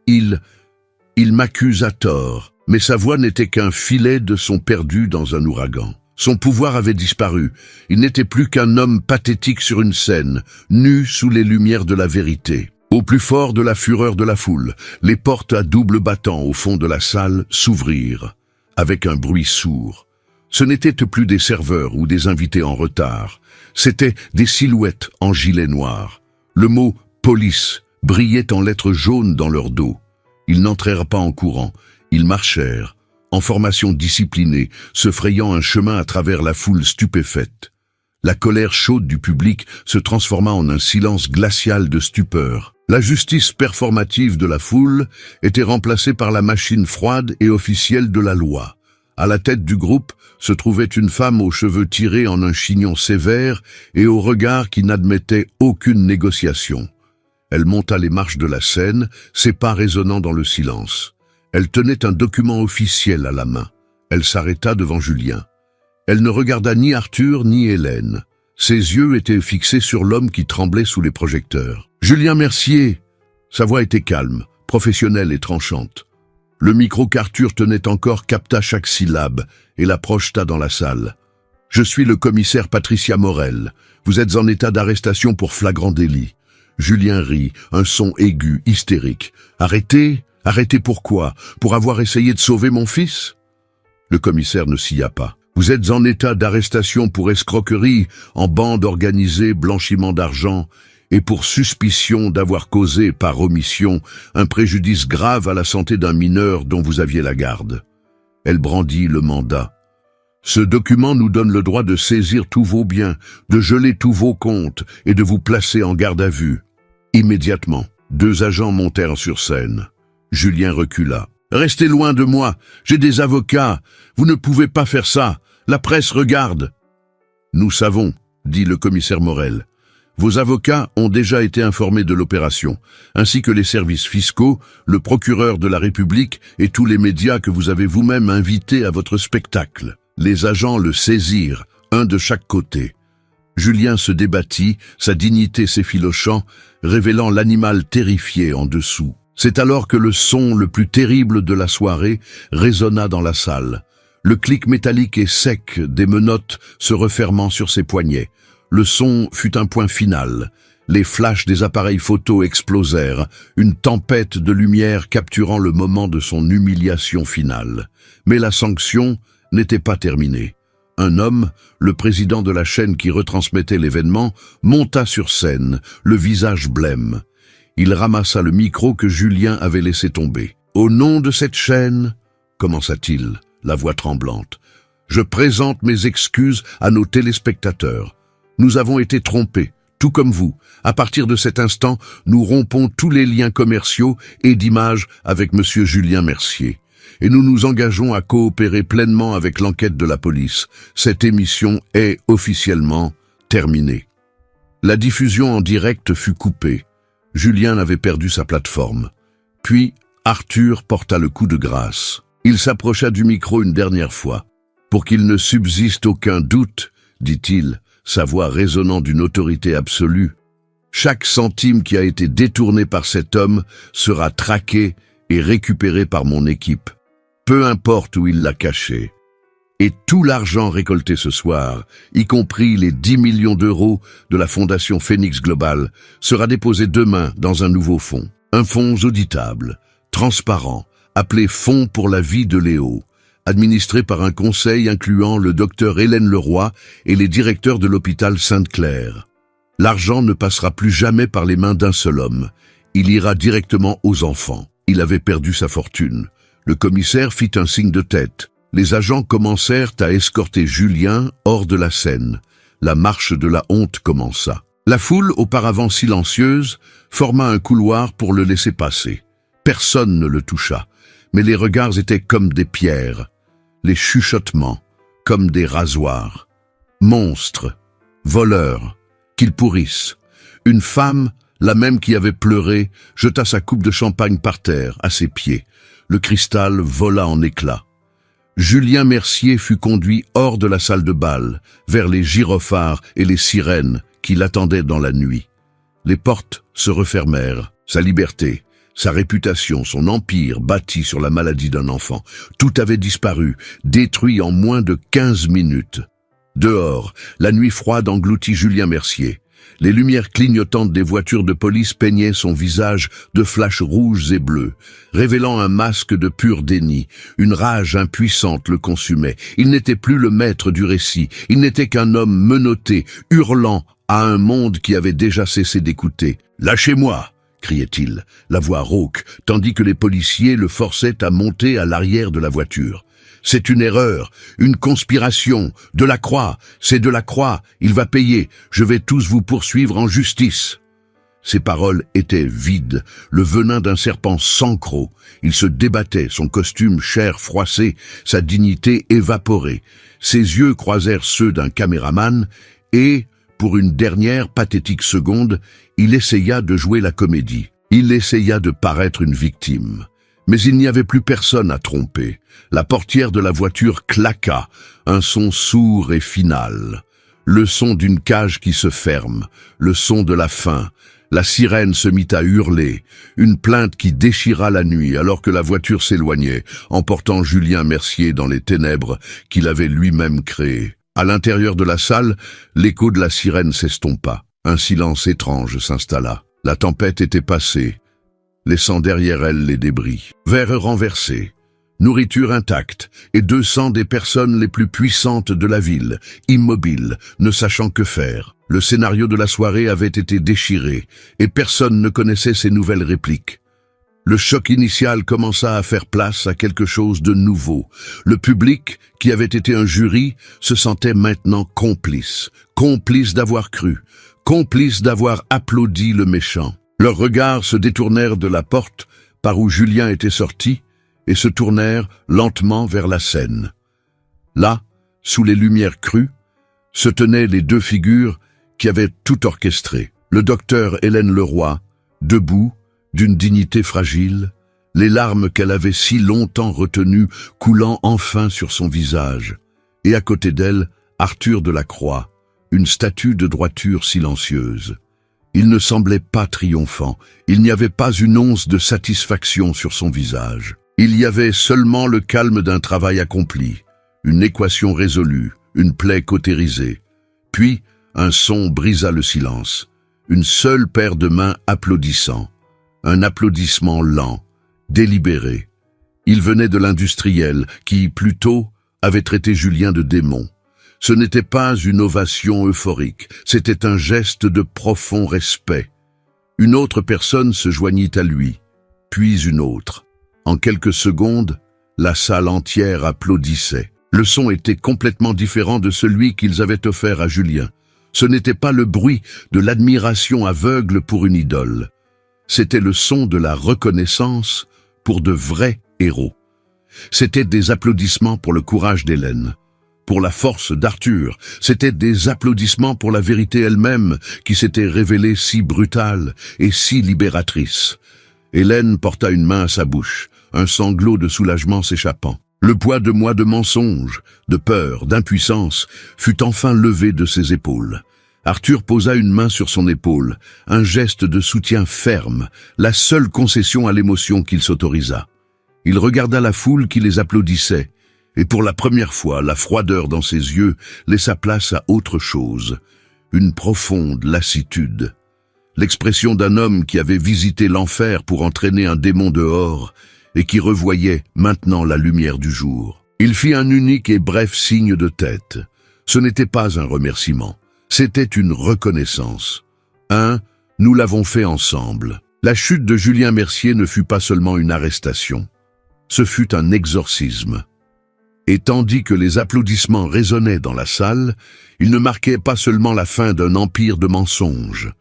Il m'accuse à tort. » Mais sa voix n'était qu'un filet de son perdu dans un ouragan. Son pouvoir avait disparu. Il n'était plus qu'un homme pathétique sur une scène, nu sous les lumières de la vérité. Au plus fort de la fureur de la foule, les portes à double battant au fond de la salle s'ouvrirent, avec un bruit sourd. Ce n'étaient plus des serveurs ou des invités en retard, c'étaient des silhouettes en gilet noir. Le mot « police » brillait en lettres jaunes dans leur dos. Ils n'entrèrent pas en courant, ils marchèrent, en formation disciplinée, se frayant un chemin à travers la foule stupéfaite. La colère chaude du public se transforma en un silence glacial de stupeur. La justice performative de la foule était remplacée par la machine froide et officielle de la loi. À la tête du groupe se trouvait une femme aux cheveux tirés en un chignon sévère et au regard qui n'admettait aucune négociation. Elle monta les marches de la scène, ses pas résonnant dans le silence. Elle tenait un document officiel à la main. Elle s'arrêta devant Julien. Elle ne regarda ni Arthur ni Hélène. Ses yeux étaient fixés sur l'homme qui tremblait sous les projecteurs. « Julien Mercier !» Sa voix était calme, professionnelle et tranchante. Le micro qu'Arthur tenait encore capta chaque syllabe et la projeta dans la salle. « Je suis le commissaire Patricia Morel. Vous êtes en état d'arrestation pour flagrant délit. » Julien rit, un son aigu, hystérique. « Arrêté ? Arrêté pourquoi ? Pour avoir essayé de sauver mon fils ?» Le commissaire ne sia pas. « Vous êtes en état d'arrestation pour escroquerie, en bande organisée, blanchiment d'argent, et pour suspicion d'avoir causé, par omission, un préjudice grave à la santé d'un mineur dont vous aviez la garde. » Elle brandit le mandat. « Ce document nous donne le droit de saisir tous vos biens, de geler tous vos comptes et de vous placer en garde à vue. » Immédiatement, 2 agents montèrent sur scène. Julien recula. « Restez loin de moi, j'ai des avocats, vous ne pouvez pas faire ça, la presse regarde. »« Nous savons, » dit le commissaire Morel. « Vos avocats ont déjà été informés de l'opération, ainsi que les services fiscaux, le procureur de la République et tous les médias que vous avez vous-même invités à votre spectacle. » Les agents le saisirent, un de chaque côté. Julien se débattit, sa dignité s'effilochant, révélant l'animal terrifié en dessous. C'est alors que le son le plus terrible de la soirée résonna dans la salle. Le clic métallique et sec des menottes se refermant sur ses poignets. Le son fut un point final. Les flashs des appareils photo explosèrent, une tempête de lumière capturant le moment de son humiliation finale. Mais la sanction n'était pas terminée. Un homme, le président de la chaîne qui retransmettait l'événement, monta sur scène, le visage blême. Il ramassa le micro que Julien avait laissé tomber. « Au nom de cette chaîne, » commença-t-il, la voix tremblante, « je présente mes excuses à nos téléspectateurs. Nous avons été trompés, tout comme vous. À partir de cet instant, nous rompons tous les liens commerciaux et d'image avec Monsieur Julien Mercier. Et nous nous engageons à coopérer pleinement avec l'enquête de la police. Cette émission est officiellement terminée. » La diffusion en direct fut coupée. Julien avait perdu sa plateforme. Puis, Arthur porta le coup de grâce. Il s'approcha du micro une dernière fois. « Pour qu'il ne subsiste aucun doute, dit-il, sa voix résonnant d'une autorité absolue, chaque centime qui a été détourné par cet homme sera traqué et récupéré par mon équipe. Peu importe où il l'a caché. Et tout l'argent récolté ce soir, y compris les 10 millions d'euros de la Fondation Phoenix Global, sera déposé demain dans un nouveau fonds. Un fonds auditable, transparent, appelé Fonds pour la vie de Léo, administré par un conseil incluant le docteur Hélène Leroy et les directeurs de l'hôpital Sainte-Claire. L'argent ne passera plus jamais par les mains d'un seul homme. Il ira directement aux enfants. Il avait perdu sa fortune. Le commissaire fit un signe de tête. Les agents commencèrent à escorter Julien hors de la scène. La marche de la honte commença. La foule, auparavant silencieuse, forma un couloir pour le laisser passer. Personne ne le toucha, mais les regards étaient comme des pierres, les chuchotements comme des rasoirs. Monstres, voleurs, qu'ils pourrissent. Une femme, la même qui avait pleuré, jeta sa coupe de champagne par terre, à ses pieds. Le cristal vola en éclats. Julien Mercier fut conduit hors de la salle de bal, vers les gyrophares et les sirènes qui l'attendaient dans la nuit. Les portes se refermèrent. Sa liberté, sa réputation, son empire bâti sur la maladie d'un enfant, tout avait disparu, détruit en moins de 15 minutes. Dehors, la nuit froide engloutit Julien Mercier. Les lumières clignotantes des voitures de police peignaient son visage de flashs rouges et bleus, révélant un masque de pur déni. Une rage impuissante le consumait. Il n'était plus le maître du récit. Il n'était qu'un homme menotté, hurlant à un monde qui avait déjà cessé d'écouter. « Lâchez-moi !» criait-il, la voix rauque, tandis que les policiers le forçaient à monter à l'arrière de la voiture. « C'est une erreur, une conspiration, Delacroix, c'est Delacroix, il va payer, je vais tous vous poursuivre en justice. » Ses paroles étaient vides, le venin d'un serpent sans croc. Il se débattait, son costume chair froissé, sa dignité évaporée. Ses yeux croisèrent ceux d'un caméraman et, pour une dernière pathétique seconde, il essaya de jouer la comédie. Il essaya de paraître une victime. Mais il n'y avait plus personne à tromper. La portière de la voiture claqua, un son sourd et final. Le son d'une cage qui se ferme, le son de la fin. La sirène se mit à hurler, une plainte qui déchira la nuit alors que la voiture s'éloignait, emportant Julien Mercier dans les ténèbres qu'il avait lui-même créées. À l'intérieur de la salle, l'écho de la sirène s'estompa. Un silence étrange s'installa. La tempête était passée, laissant derrière elle les débris. Verre renversé, nourriture intacte, et 200 des personnes les plus puissantes de la ville, immobiles, ne sachant que faire. Le scénario de la soirée avait été déchiré, et personne ne connaissait ses nouvelles répliques. Le choc initial commença à faire place à quelque chose de nouveau. Le public, qui avait été un jury, se sentait maintenant complice. Complice d'avoir cru, complice d'avoir applaudi le méchant. Leurs regards se détournèrent de la porte par où Julien était sorti et se tournèrent lentement vers la scène. Là, sous les lumières crues, se tenaient les deux figures qui avaient tout orchestré. Le docteur Hélène Leroy, debout, d'une dignité fragile, les larmes qu'elle avait si longtemps retenues coulant enfin sur son visage, et à côté d'elle, Arthur Delacroix, une statue de droiture silencieuse. Il ne semblait pas triomphant, il n'y avait pas une once de satisfaction sur son visage. Il y avait seulement le calme d'un travail accompli, une équation résolue, une plaie cautérisée. Puis, un son brisa le silence, une seule paire de mains applaudissant, un applaudissement lent, délibéré. Il venait de l'industriel qui, plus tôt, avait traité Julien de démon. Ce n'était pas une ovation euphorique, c'était un geste de profond respect. Une autre personne se joignit à lui, puis une autre. En quelques secondes, la salle entière applaudissait. Le son était complètement différent de celui qu'ils avaient offert à Julien. Ce n'était pas le bruit de l'admiration aveugle pour une idole. C'était le son de la reconnaissance pour de vrais héros. C'étaient des applaudissements pour le courage d'Hélène, pour la force d'Arthur. C'était des applaudissements pour la vérité elle-même qui s'était révélée si brutale et si libératrice. Hélène porta une main à sa bouche, un sanglot de soulagement s'échappant. Le poids de mois de mensonges, de peur, d'impuissance fut enfin levé de ses épaules. Arthur posa une main sur son épaule, un geste de soutien ferme, la seule concession à l'émotion qu'il s'autorisa. Il regarda la foule qui les applaudissait, et pour la première fois, la froideur dans ses yeux laissa place à autre chose, une profonde lassitude. L'expression d'un homme qui avait visité l'enfer pour entraîner un démon dehors, et qui revoyait maintenant la lumière du jour. Il fit un unique et bref signe de tête. Ce n'était pas un remerciement, c'était une reconnaissance. Nous l'avons fait ensemble. La chute de Julien Mercier ne fut pas seulement une arrestation, ce fut un exorcisme. Et tandis que les applaudissements résonnaient dans la salle, ils ne marquaient pas seulement la fin d'un empire de mensonges.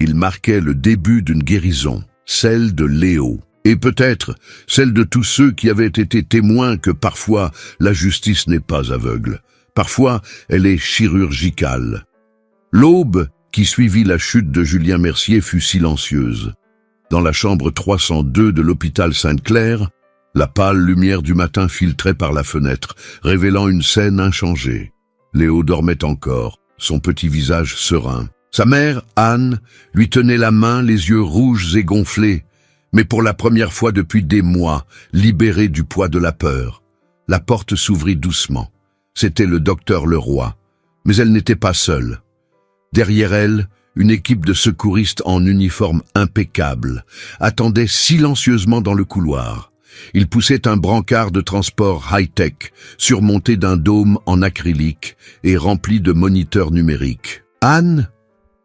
Ils marquaient le début d'une guérison, celle de Léo. Et peut-être celle de tous ceux qui avaient été témoins que parfois la justice n'est pas aveugle, parfois elle est chirurgicale. L'aube qui suivit la chute de Julien Mercier fut silencieuse. Dans la chambre 302 de l'hôpital Sainte-Claire, la pâle lumière du matin filtrait par la fenêtre, révélant une scène inchangée. Léo dormait encore, son petit visage serein. Sa mère, Anne, lui tenait la main, les yeux rouges et gonflés, mais pour la première fois depuis des mois, libérée du poids de la peur. La porte s'ouvrit doucement. C'était le docteur Leroy, mais elle n'était pas seule. Derrière elle, une équipe de secouristes en uniforme impeccable attendait silencieusement dans le couloir. Ils poussaient un brancard de transport high-tech, surmonté d'un dôme en acrylique et rempli de moniteurs numériques. « Anne »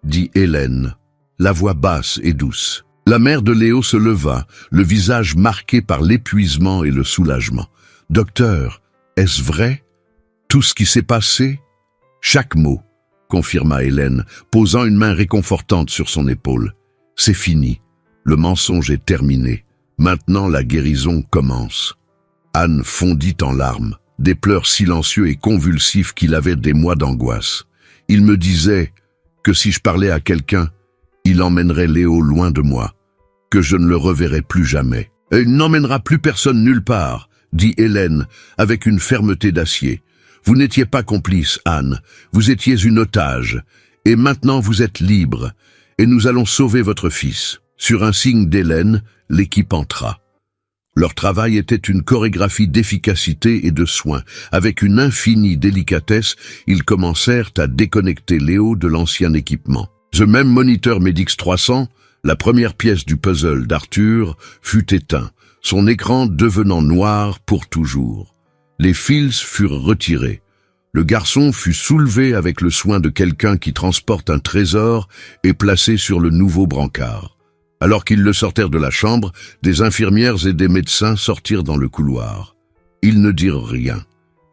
dit Hélène, la voix basse et douce. La mère de Léo se leva, le visage marqué par l'épuisement et le soulagement. « Docteur, est-ce vrai? Tout ce qui s'est passé ?» « Chaque mot, » confirma Hélène, posant une main réconfortante sur son épaule. « C'est fini. Le mensonge est terminé. Maintenant, la guérison commence. » Anne fondit en larmes, des pleurs silencieux et convulsifs qu'il avait des mois d'angoisse. Il me disait que si je parlais à quelqu'un, il emmènerait Léo loin de moi, que je ne le reverrai plus jamais. « Il n'emmènera plus personne nulle part, » dit Hélène avec une fermeté d'acier. « Vous n'étiez pas complice, Anne, vous étiez une otage, et maintenant vous êtes libre, et nous allons sauver votre fils. » Sur un signe d'Hélène, l'équipe entra. Leur travail était une chorégraphie d'efficacité et de soin. Avec une infinie délicatesse, ils commencèrent à déconnecter Léo de l'ancien équipement. Ce même moniteur Medix 300, la première pièce du puzzle d'Arthur, fut éteint, son écran devenant noir pour toujours. Les fils furent retirés. Le garçon fut soulevé avec le soin de quelqu'un qui transporte un trésor et placé sur le nouveau brancard. Alors qu'ils le sortèrent de la chambre, des infirmières et des médecins sortirent dans le couloir. Ils ne dirent rien.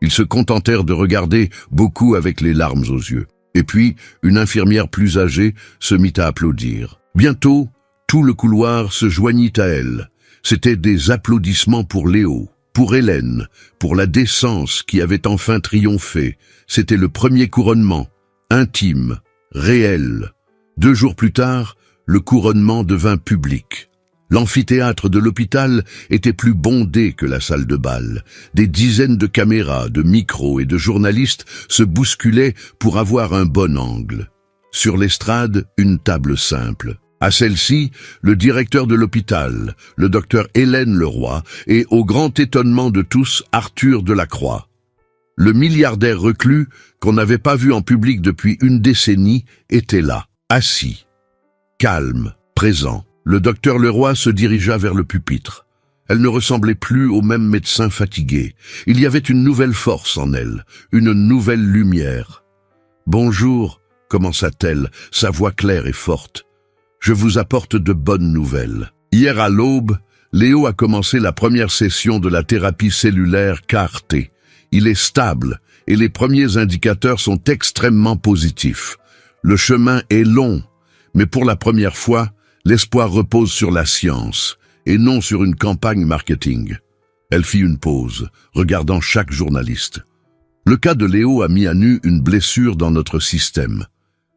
Ils se contentèrent de regarder, beaucoup avec les larmes aux yeux. Et puis, une infirmière plus âgée se mit à applaudir. Bientôt, tout le couloir se joignit à elle. C'étaient des applaudissements pour Léo, pour Hélène, pour la décence qui avait enfin triomphé. C'était le premier couronnement, intime, réel. 2 jours plus tard, le couronnement devint public. L'amphithéâtre de l'hôpital était plus bondé que la salle de bal. Des dizaines de caméras, de micros et de journalistes se bousculaient pour avoir un bon angle. Sur l'estrade, une table simple. À celle-ci, le directeur de l'hôpital, le docteur Hélène Leroy, et au grand étonnement de tous, Arthur Delacroix. Le milliardaire reclus, qu'on n'avait pas vu en public depuis une décennie, était là, assis. Calme, présent, le docteur Leroy se dirigea vers le pupitre. Elle ne ressemblait plus au même médecin fatigué. Il y avait une nouvelle force en elle, une nouvelle lumière. « Bonjour », commença-t-elle, sa voix claire et forte. « Je vous apporte de bonnes nouvelles. Hier à l'aube, Léo a commencé la première session de la thérapie cellulaire CAR-T. Il est stable et les premiers indicateurs sont extrêmement positifs. Le chemin est long, mais pour la première fois, l'espoir repose sur la science et non sur une campagne marketing. » Elle fit une pause, regardant chaque journaliste. Le cas de Léo a mis à nu une blessure dans notre système.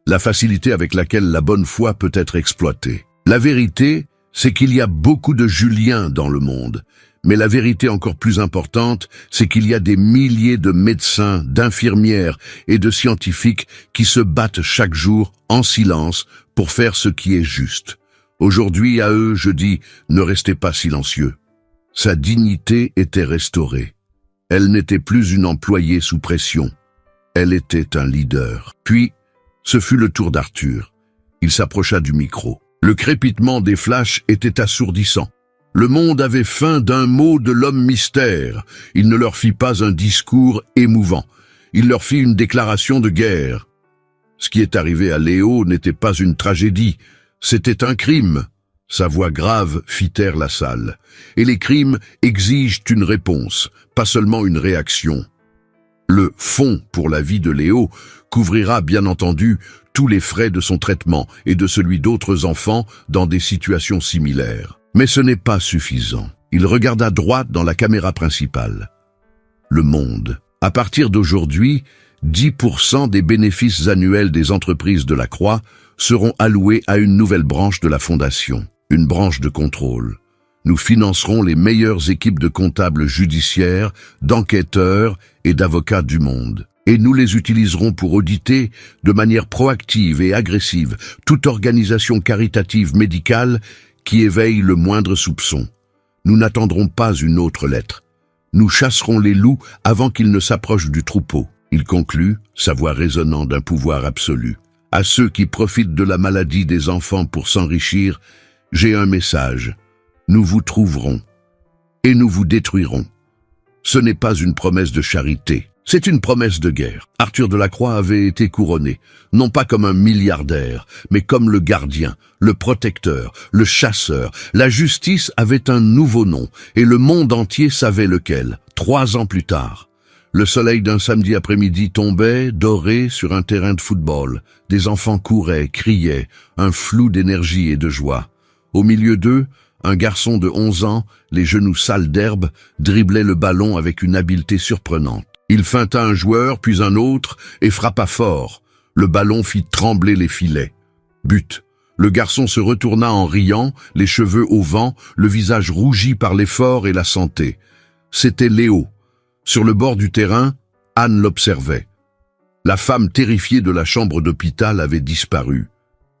La facilité avec laquelle la bonne foi peut être exploitée. La vérité, c'est qu'il y a beaucoup de Juliens dans le monde. Mais la vérité encore plus importante, c'est qu'il y a des milliers de médecins, d'infirmières et de scientifiques qui se battent chaque jour en silence pour faire ce qui est juste. Aujourd'hui, à eux, je dis, ne restez pas silencieux. Sa dignité était restaurée. Elle n'était plus une employée sous pression. Elle était un leader. Puis, ce fut le tour d'Arthur. Il s'approcha du micro. Le crépitement des flashs était assourdissant. Le monde avait faim d'un mot de l'homme mystère. Il ne leur fit pas un discours émouvant. Il leur fit une déclaration de guerre. Ce qui est arrivé à Léo n'était pas une tragédie, c'était un crime. Sa voix grave fit taire la salle. Et les crimes exigent une réponse, pas seulement une réaction. Le fonds pour la vie de Léo couvrira bien entendu tous les frais de son traitement et de celui d'autres enfants dans des situations similaires. Mais ce n'est pas suffisant. Il regarda droit dans la caméra principale. Le monde. À partir d'aujourd'hui, 10% des bénéfices annuels des entreprises de la Croix seront alloués à une nouvelle branche de la Fondation, une branche de contrôle. Nous financerons les meilleures équipes de comptables judiciaires, d'enquêteurs et d'avocats du monde. Et nous les utiliserons pour auditer de manière proactive et agressive toute organisation caritative médicale qui éveille le moindre soupçon. Nous n'attendrons pas une autre lettre. Nous chasserons les loups avant qu'ils ne s'approchent du troupeau. Il conclut, sa voix résonnant d'un pouvoir absolu. À ceux qui profitent de la maladie des enfants pour s'enrichir, j'ai un message. Nous vous trouverons et nous vous détruirons. Ce n'est pas une promesse de charité, c'est une promesse de guerre. Arthur de la Croix avait été couronné, non pas comme un milliardaire, mais comme le gardien, le protecteur, le chasseur. La justice avait un nouveau nom, et le monde entier savait lequel. 3 ans plus tard, le soleil d'un samedi après-midi tombait, doré, sur un terrain de football. Des enfants couraient, criaient, un flou d'énergie et de joie. Au milieu d'eux, un garçon de 11 ans, les genoux sales d'herbe, driblait le ballon avec une habileté surprenante. Il feinta un joueur, puis un autre, et frappa fort. Le ballon fit trembler les filets. But. Le garçon se retourna en riant, les cheveux au vent, le visage rougi par l'effort et la santé. C'était Léo. Sur le bord du terrain, Anne l'observait. La femme terrifiée de la chambre d'hôpital avait disparu.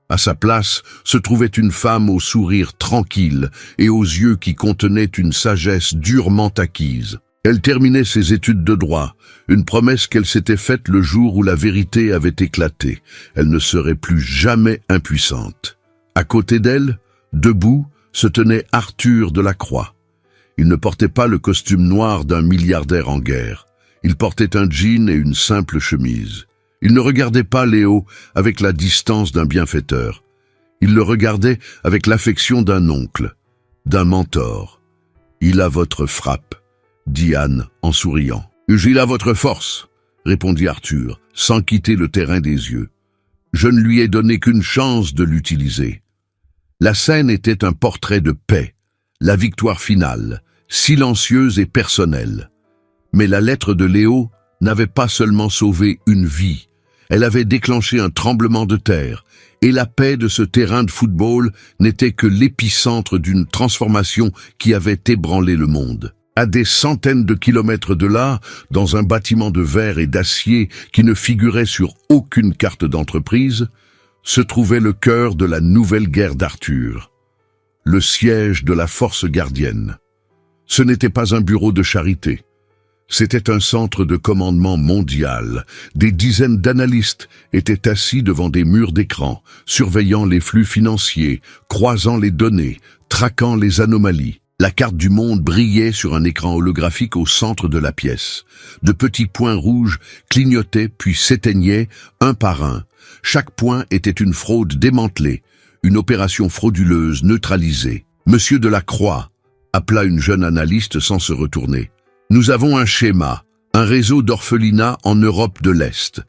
À sa place se trouvait une femme au sourire tranquille et aux yeux qui contenaient une sagesse durement acquise. Elle terminait ses études de droit, une promesse qu'elle s'était faite le jour où la vérité avait éclaté. Elle ne serait plus jamais impuissante. À côté d'elle, debout, se tenait Arthur de la Croix. Il ne portait pas le costume noir d'un milliardaire en guerre. Il portait un jean et une simple chemise. Il ne regardait pas Léo avec la distance d'un bienfaiteur. Il le regardait avec l'affection d'un oncle, d'un mentor. « Il a votre frappe », dit Anne en souriant. « Il a votre force », répondit Arthur, sans quitter le terrain des yeux. « Je ne lui ai donné qu'une chance de l'utiliser. » La scène était un portrait de paix, la victoire finale, silencieuse et personnelle. Mais la lettre de Léo n'avait pas seulement sauvé une vie, elle avait déclenché un tremblement de terre, et la paix de ce terrain de football n'était que l'épicentre d'une transformation qui avait ébranlé le monde. À des centaines de kilomètres de là, dans un bâtiment de verre et d'acier qui ne figurait sur aucune carte d'entreprise, se trouvait le cœur de la nouvelle guerre d'Arthur, le siège de la force gardienne. Ce n'était pas un bureau de charité. C'était un centre de commandement mondial. Des dizaines d'analystes étaient assis devant des murs d'écran, surveillant les flux financiers, croisant les données, traquant les anomalies. La carte du monde brillait sur un écran holographique au centre de la pièce. De petits points rouges clignotaient puis s'éteignaient un par un. Chaque point était une fraude démantelée, une opération frauduleuse neutralisée. Monsieur de la Croix appela une jeune analyste sans se retourner. Nous avons un schéma, un réseau d'orphelinats en Europe de l'Est.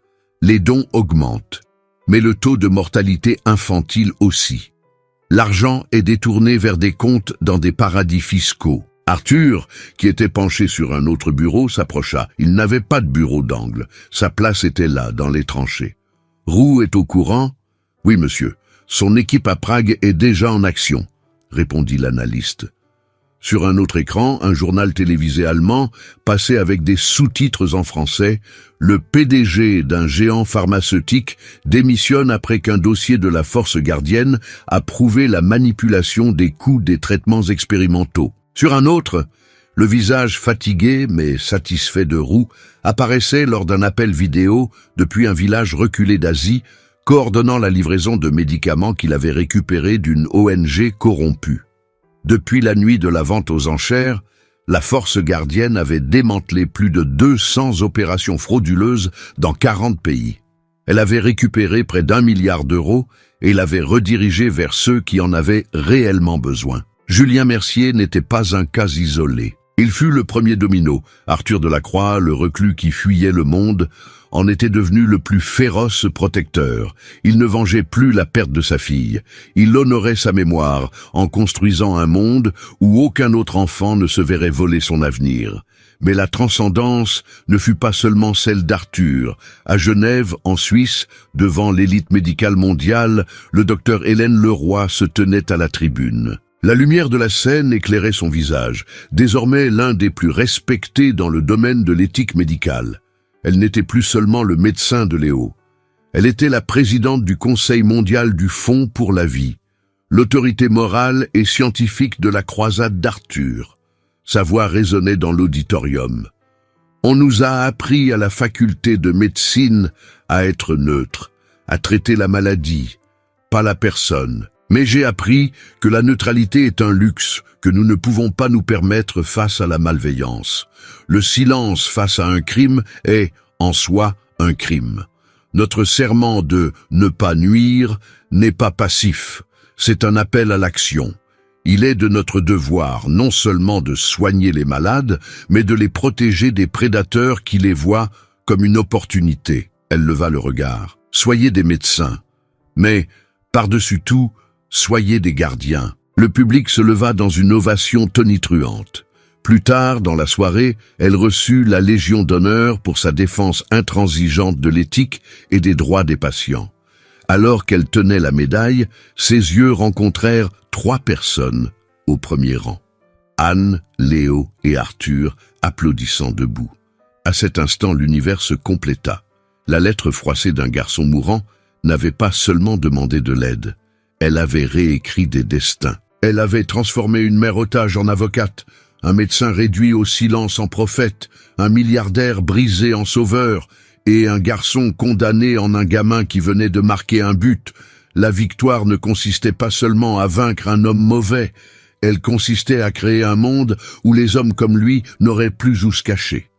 Les dons augmentent, mais le taux de mortalité infantile aussi. L'argent est détourné vers des comptes dans des paradis fiscaux. Arthur, qui était penché sur un autre bureau, s'approcha. Il n'avait pas de bureau d'angle. Sa place était là, dans les tranchées. Roux est au courant? Oui, monsieur. Son équipe à Prague est déjà en action, répondit l'analyste. Sur un autre écran, un journal télévisé allemand passait avec des sous-titres en français. Le PDG d'un géant pharmaceutique démissionne après qu'un dossier de la force gardienne a prouvé la manipulation des coûts des traitements expérimentaux. Sur un autre, le visage fatigué mais satisfait de Roux apparaissait lors d'un appel vidéo depuis un village reculé d'Asie, coordonnant la livraison de médicaments qu'il avait récupérés d'une ONG corrompue. Depuis la nuit de la vente aux enchères, la force gardienne avait démantelé plus de 200 opérations frauduleuses dans 40 pays. Elle avait récupéré près d'1 milliard d'euros et l'avait redirigé vers ceux qui en avaient réellement besoin. Julien Mercier n'était pas un cas isolé. Il fut le premier domino. Arthur de la Croix, le reclus qui fuyait le monde, en était devenu le plus féroce protecteur. Il ne vengeait plus la perte de sa fille. Il honorait sa mémoire en construisant un monde où aucun autre enfant ne se verrait voler son avenir. Mais la transcendance ne fut pas seulement celle d'Arthur. À Genève, en Suisse, devant l'élite médicale mondiale, le docteur Hélène Leroy se tenait à la tribune. La lumière de la scène éclairait son visage, désormais l'un des plus respectés dans le domaine de l'éthique médicale. Elle n'était plus seulement le médecin de Léo. Elle était la présidente du Conseil mondial du Fonds pour la vie, l'autorité morale et scientifique de la croisade d'Arthur. Sa voix résonnait dans l'auditorium. On nous a appris à la faculté de médecine à être neutre, à traiter la maladie, pas la personne. Mais j'ai appris que la neutralité est un luxe que nous ne pouvons pas nous permettre face à la malveillance. Le silence face à un crime est, en soi, un crime. Notre serment de ne pas nuire n'est pas passif, c'est un appel à l'action. Il est de notre devoir non seulement de soigner les malades, mais de les protéger des prédateurs qui les voient comme une opportunité. Elle leva le regard. Soyez des médecins, mais, par-dessus tout, soyez des gardiens. Le public se leva dans une ovation tonitruante. Plus tard, dans la soirée, elle reçut la Légion d'honneur pour sa défense intransigeante de l'éthique et des droits des patients. Alors qu'elle tenait la médaille, ses yeux rencontrèrent 3 personnes au premier rang. Anne, Léo et Arthur, applaudissant debout. À cet instant, l'univers se compléta. La lettre froissée d'un garçon mourant n'avait pas seulement demandé de l'aide. Elle avait réécrit des destins. Elle avait transformé une mère otage en avocate, un médecin réduit au silence en prophète, un milliardaire brisé en sauveur, et un garçon condamné en un gamin qui venait de marquer un but. La victoire ne consistait pas seulement à vaincre un homme mauvais, elle consistait à créer un monde où les hommes comme lui n'auraient plus où se cacher.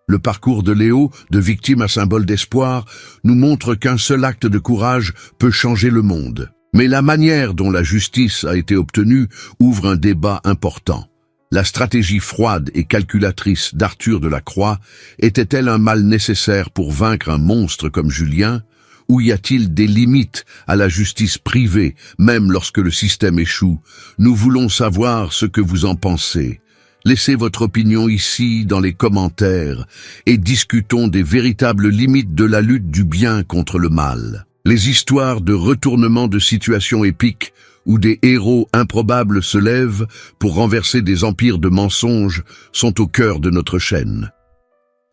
Le parcours de Léo, de victime à symbole d'espoir, nous montre qu'un seul acte de courage peut changer le monde. Mais la manière dont la justice a été obtenue ouvre un débat important. La stratégie froide et calculatrice d'Arthur de la Croix était-elle un mal nécessaire pour vaincre un monstre comme Julien? Ou y a-t-il des limites à la justice privée, même lorsque le système échoue? Nous voulons savoir ce que vous en pensez. Laissez votre opinion ici dans les commentaires et discutons des véritables limites de la lutte du bien contre le mal. Les histoires de retournement de situations épiques où des héros improbables se lèvent pour renverser des empires de mensonges sont au cœur de notre chaîne.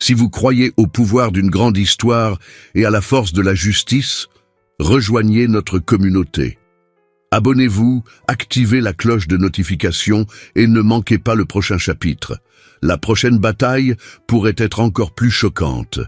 Si vous croyez au pouvoir d'une grande histoire et à la force de la justice, rejoignez notre communauté. Abonnez-vous, activez la cloche de notification et ne manquez pas le prochain chapitre. La prochaine bataille pourrait être encore plus choquante.